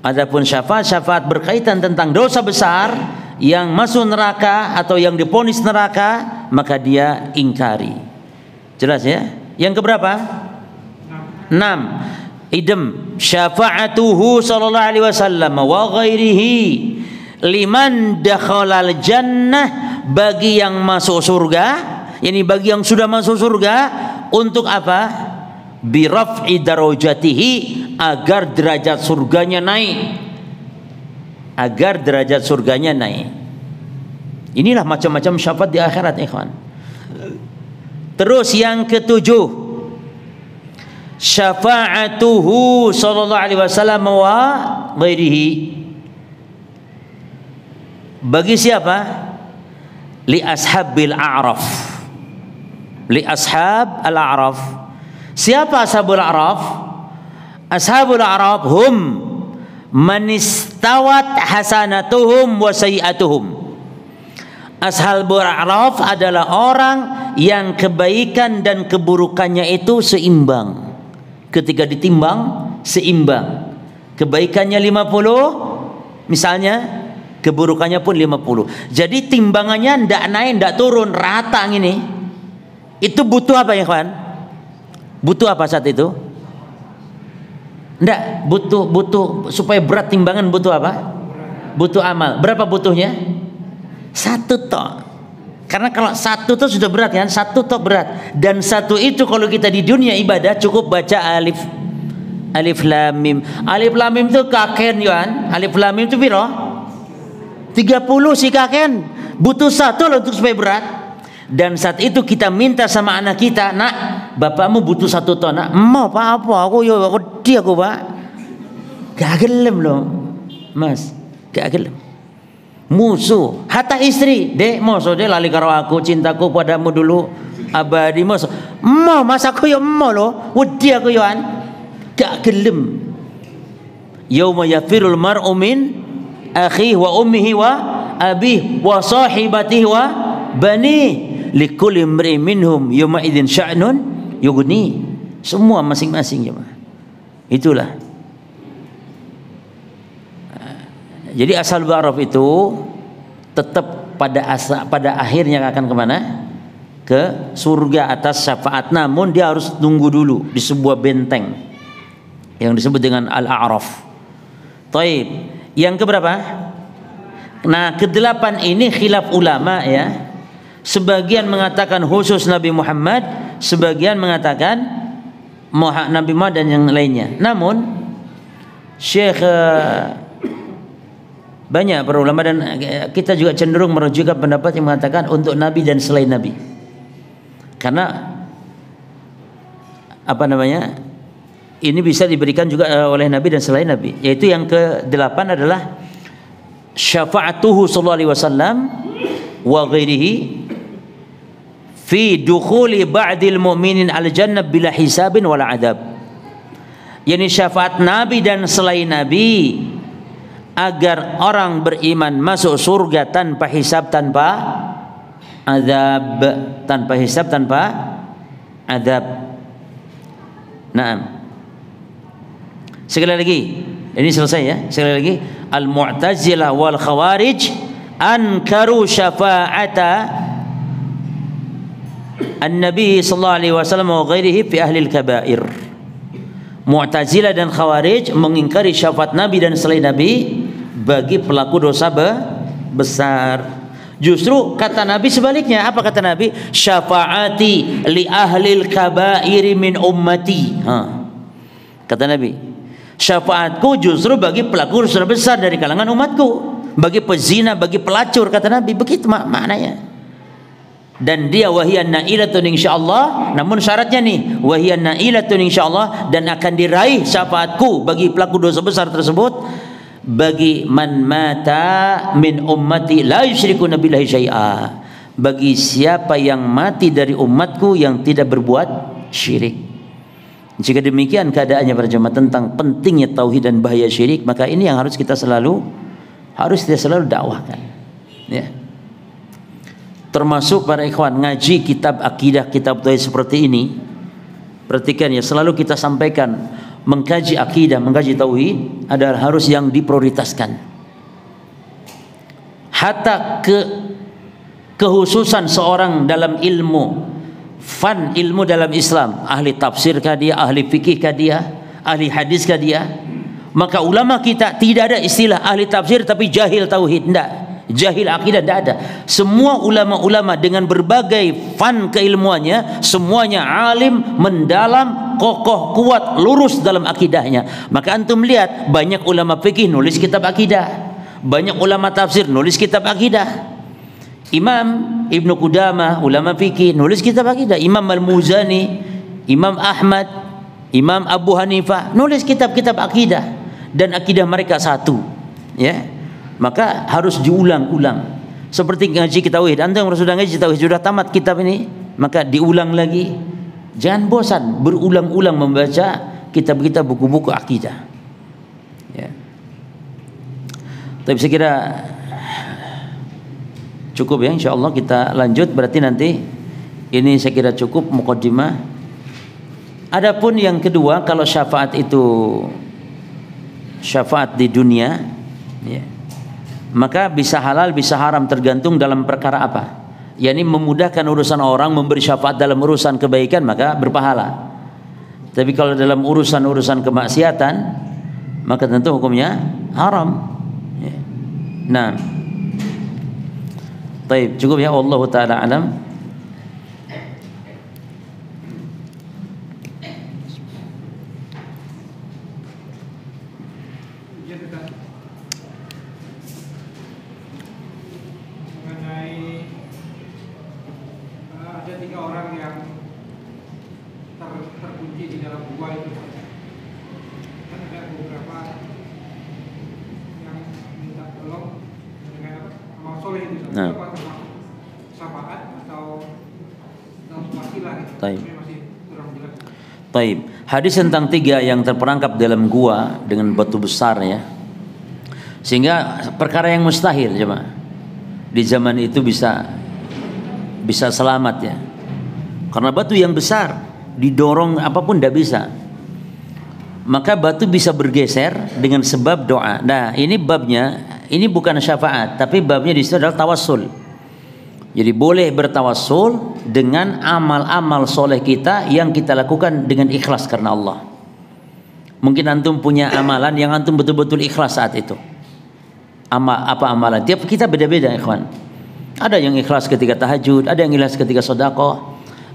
Adapun syafaat berkaitan tentang dosa besar yang masuk neraka atau yang diponis neraka, maka dia ingkari. Jelas ya? Yang keberapa? 6. Idem, syafa'atuhu sallallahu alaihi wasallam wa ghairihi liman dakhalal jannah, bagi yang masuk surga, yakni bagi yang sudah masuk surga, untuk apa? Bi raf'i darajatihi, agar derajat surganya naik. Agar derajat surganya naik. Inilah macam-macam syafaat di akhirat, ikhwan. Terus yang ke-7, syafa'atuhu sallallahu alaihi wasallam wa ghairihi, bagi siapa? Li ashabil a'raf. Li ashab al-a'raf. Siapa ashabul a'raf? Ashabul a'raf hum man istawat hasanatuhum wa sayi'atuhum. Ashabul a'raf adalah orang yang kebaikan dan keburukannya itu seimbang. Ketika ditimbang seimbang, kebaikannya 50 misalnya, keburukannya pun 50. Jadi timbangannya ndak naik ndak turun, rata ini. Itu butuh apa ya kawan? Butuh apa saat itu? Ndak, butuh supaya berat timbangan, butuh apa? Butuh amal. Berapa butuhnya? 1 tok. Karena kalau 1 tuh sudah berat kan, 1 tuh berat. Dan 1 itu kalau kita di dunia ibadah cukup baca alif lam mim. Alif lam mim itu kaken kan? Alif lam mim itu piro? 30 sih kaken. Butuh 1 loh untuk supaya berat. Dan saat itu kita minta sama anak kita, nak, bapakmu butuh 1 ton. Nak, mau apa? Aku wedi aku pak. Gak gelem loh, mas. Gak gelem. Musuh, hatta istri, dek musuh dek lali karo aku, cintaku padamu dulu abadi musuh. Mau mas aku yo mau lo, wedi aku yo an, gak gelem. Yauma yafirul mar'u min akhihi wa ummihi wa abihi wa sahibatihi wa bani, likulli imri'in minhum yawma idzin sya'nun yughni. Semua masing-masing ya. Itulah. Jadi asal baraf itu tetap pada akhirnya akan kemana? Ke surga atas syafaat. Namun dia harus tunggu dulu di sebuah benteng yang disebut dengan Al-A'raf. Taib. Yang keberapa? Nah, ke-8 ini khilaf ulama ya. Sebagian mengatakan khusus Nabi Muhammad, sebagian mengatakan Nabi Muhammad dan yang lainnya. Namun Syekh banyak para ulama dan kita juga cenderung merujukkan pendapat yang mengatakan untuk Nabi dan selain Nabi. Karena apa namanya? Ini bisa diberikan juga oleh Nabi dan selain Nabi. Yaitu yang ke-8 adalah syafa'atuhu sallallahu alaihi wasallam wa ghairihi fi dukhuli ba'dil mu'minin al-jannah bila hisabin wala adab. Yani syafaat Nabi dan selain Nabi agar orang beriman masuk surga tanpa hisab, tanpa azab, tanpa hisab, tanpa azab. Naam. Sekali lagi, ini selesai ya. Sekali lagi, al-Mu'tazilah wal Khawarij ankaru syafa'ata an-Nabi sallallahu alaihi wasallam wa ghairihi fi ahli al-kaba'ir. Mu'tazilah dan Khawarij mengingkari syafaat Nabi dan selain Nabi bagi pelaku dosa besar. Justru kata Nabi sebaliknya. Apa kata Nabi? Syafaati li ahlil kabairi min ummati. Kata Nabi, syafaatku justru bagi pelaku dosa besar dari kalangan umatku, bagi pezina, bagi pelacur, kata Nabi. Begitu maknanya. Dan dia wahiyan na'ilatun insyaallah, namun syaratnya nih, wahiyan na'ilatun insyaallah, dan akan diraih syafaatku bagi pelaku dosa besar tersebut bagi man mata min ummati la yusyrikuna billahi syai'a, bagi siapa yang mati dari umatku yang tidak berbuat syirik. Jika demikian keadaannya para jemaah tentang pentingnya tauhid dan bahaya syirik, maka ini yang harus kita selalu dakwahkan ya. Termasuk para ikhwan ngaji kitab akidah, kitab tauhid seperti ini, perhatikan ya, selalu kita sampaikan mengkaji akidah, mengkaji tauhid adalah harus yang diprioritaskan. Hatta kehususan seorang dalam ilmu ilmu dalam Islam, ahli tafsir kah dia, ahli fikih kah dia, ahli hadis kah dia, maka ulama kita tidak ada istilah ahli tafsir tapi jahil tauhid, enggak, jahil akidah, tidak ada. Semua ulama-ulama dengan berbagai keilmuannya, semuanya alim, mendalam, kokoh, kuat, lurus dalam akidahnya. Maka antum lihat banyak ulama fikih nulis kitab akidah, banyak ulama tafsir nulis kitab akidah. Imam Ibnu Qudamah ulama fikih nulis kitab akidah, Imam Al-Muzani, Imam Ahmad, Imam Abu Hanifah nulis kitab-kitab akidah, dan akidah mereka satu ya. Maka harus diulang-ulang. Seperti ngaji tauhid, antum sudah ngaji tauhid, sudah tamat kitab ini, maka diulang lagi. Jangan bosan berulang-ulang membaca kitab-kitab, buku-buku akidah ya. Tapi saya kira cukup ya, insyaallah kita lanjut. Berarti nanti ini saya kira cukup muqaddimah. Adapun yang kedua, kalau syafaat itu syafaat di dunia ya, maka bisa halal bisa haram tergantung dalam perkara apa. yakni memudahkan urusan orang, memberi syafaat dalam urusan kebaikan, maka berpahala. Tapi kalau dalam urusan-urusan kemaksiatan, maka tentu hukumnya haram. Nah, baik, cukup ya, wallahu taala alam. Taib. Hadis tentang 3 yang terperangkap dalam gua dengan batu besar ya, sehingga perkara yang mustahil jemaah di zaman itu bisa selamat ya, karena batu yang besar didorong apapun tidak bisa, maka batu bisa bergeser dengan sebab doa. Nah ini babnya, ini bukan syafaat, tapi babnya di situ adalah tawassul. Jadi boleh bertawassul dengan amal-amal soleh kita yang kita lakukan dengan ikhlas karena Allah. Mungkin antum punya amalan yang antum betul-betul ikhlas saat itu. Apa amalan? Tiap kita beda-beda, ikhwan. Ada yang ikhlas ketika tahajud, ada yang ikhlas ketika sedekah,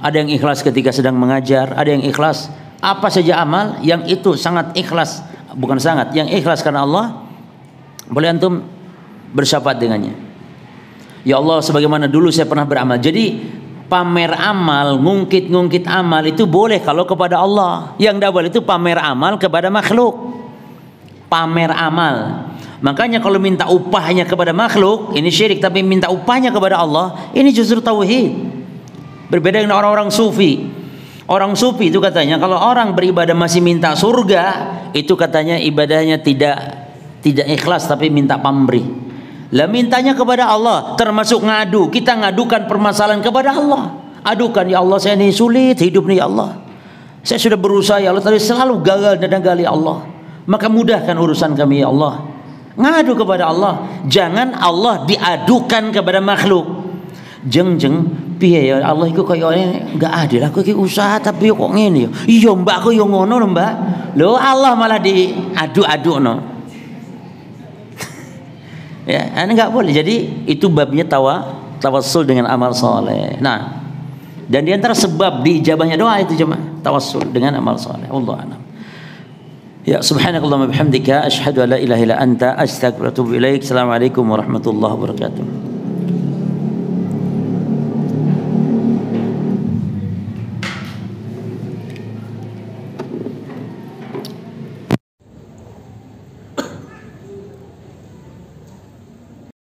ada yang ikhlas ketika sedang mengajar, ada yang ikhlas apa saja amal yang itu sangat ikhlas, bukan sangat, yang ikhlas karena Allah, boleh antum bersyafaat dengannya. Ya Allah, sebagaimana dulu saya pernah beramal. Jadi pamer amal, ngungkit-ngungkit amal itu boleh kalau kepada Allah. Yang tidak boleh itu pamer amal kepada makhluk. Pamer amal. Makanya kalau minta upahnya kepada makhluk, ini syirik, tapi minta upahnya kepada Allah, ini justru tauhid. Berbeda dengan orang-orang sufi. Orang sufi itu katanya kalau orang beribadah masih minta surga, itu katanya ibadahnya tidak ikhlas tapi minta pamrih. Lah mintanya kepada Allah, termasuk ngadu. Kita ngadukan permasalahan kepada Allah. Adukan, ya Allah saya ini sulit hidup nih ya Allah. Saya sudah berusaha ya Allah, tapi selalu gagal dan gagal ya Allah. Maka mudahkan urusan kami ya Allah. Ngadu kepada Allah. Jangan Allah diadukan kepada makhluk. Jeng piye ya Allah iku kayane enggak adil, aku iki usaha tapi kok ngene ya. Iya Mbak, aku yo ngono lho Mbak. Lho Allah malah diadu-adukno. Ya, ini enggak boleh. Jadi itu babnya tawassul dengan amal soleh. Nah, dan di antara sebab diijabahnya doa itu cuma tawassul dengan amal soleh. Wallahu a'lam. Ya, subhanakallahumma bihamdika asyhadu an la ilaha illa anta astaghfiruka wa atubu ilaik. Assalamualaikum warahmatullahi wabarakatuh.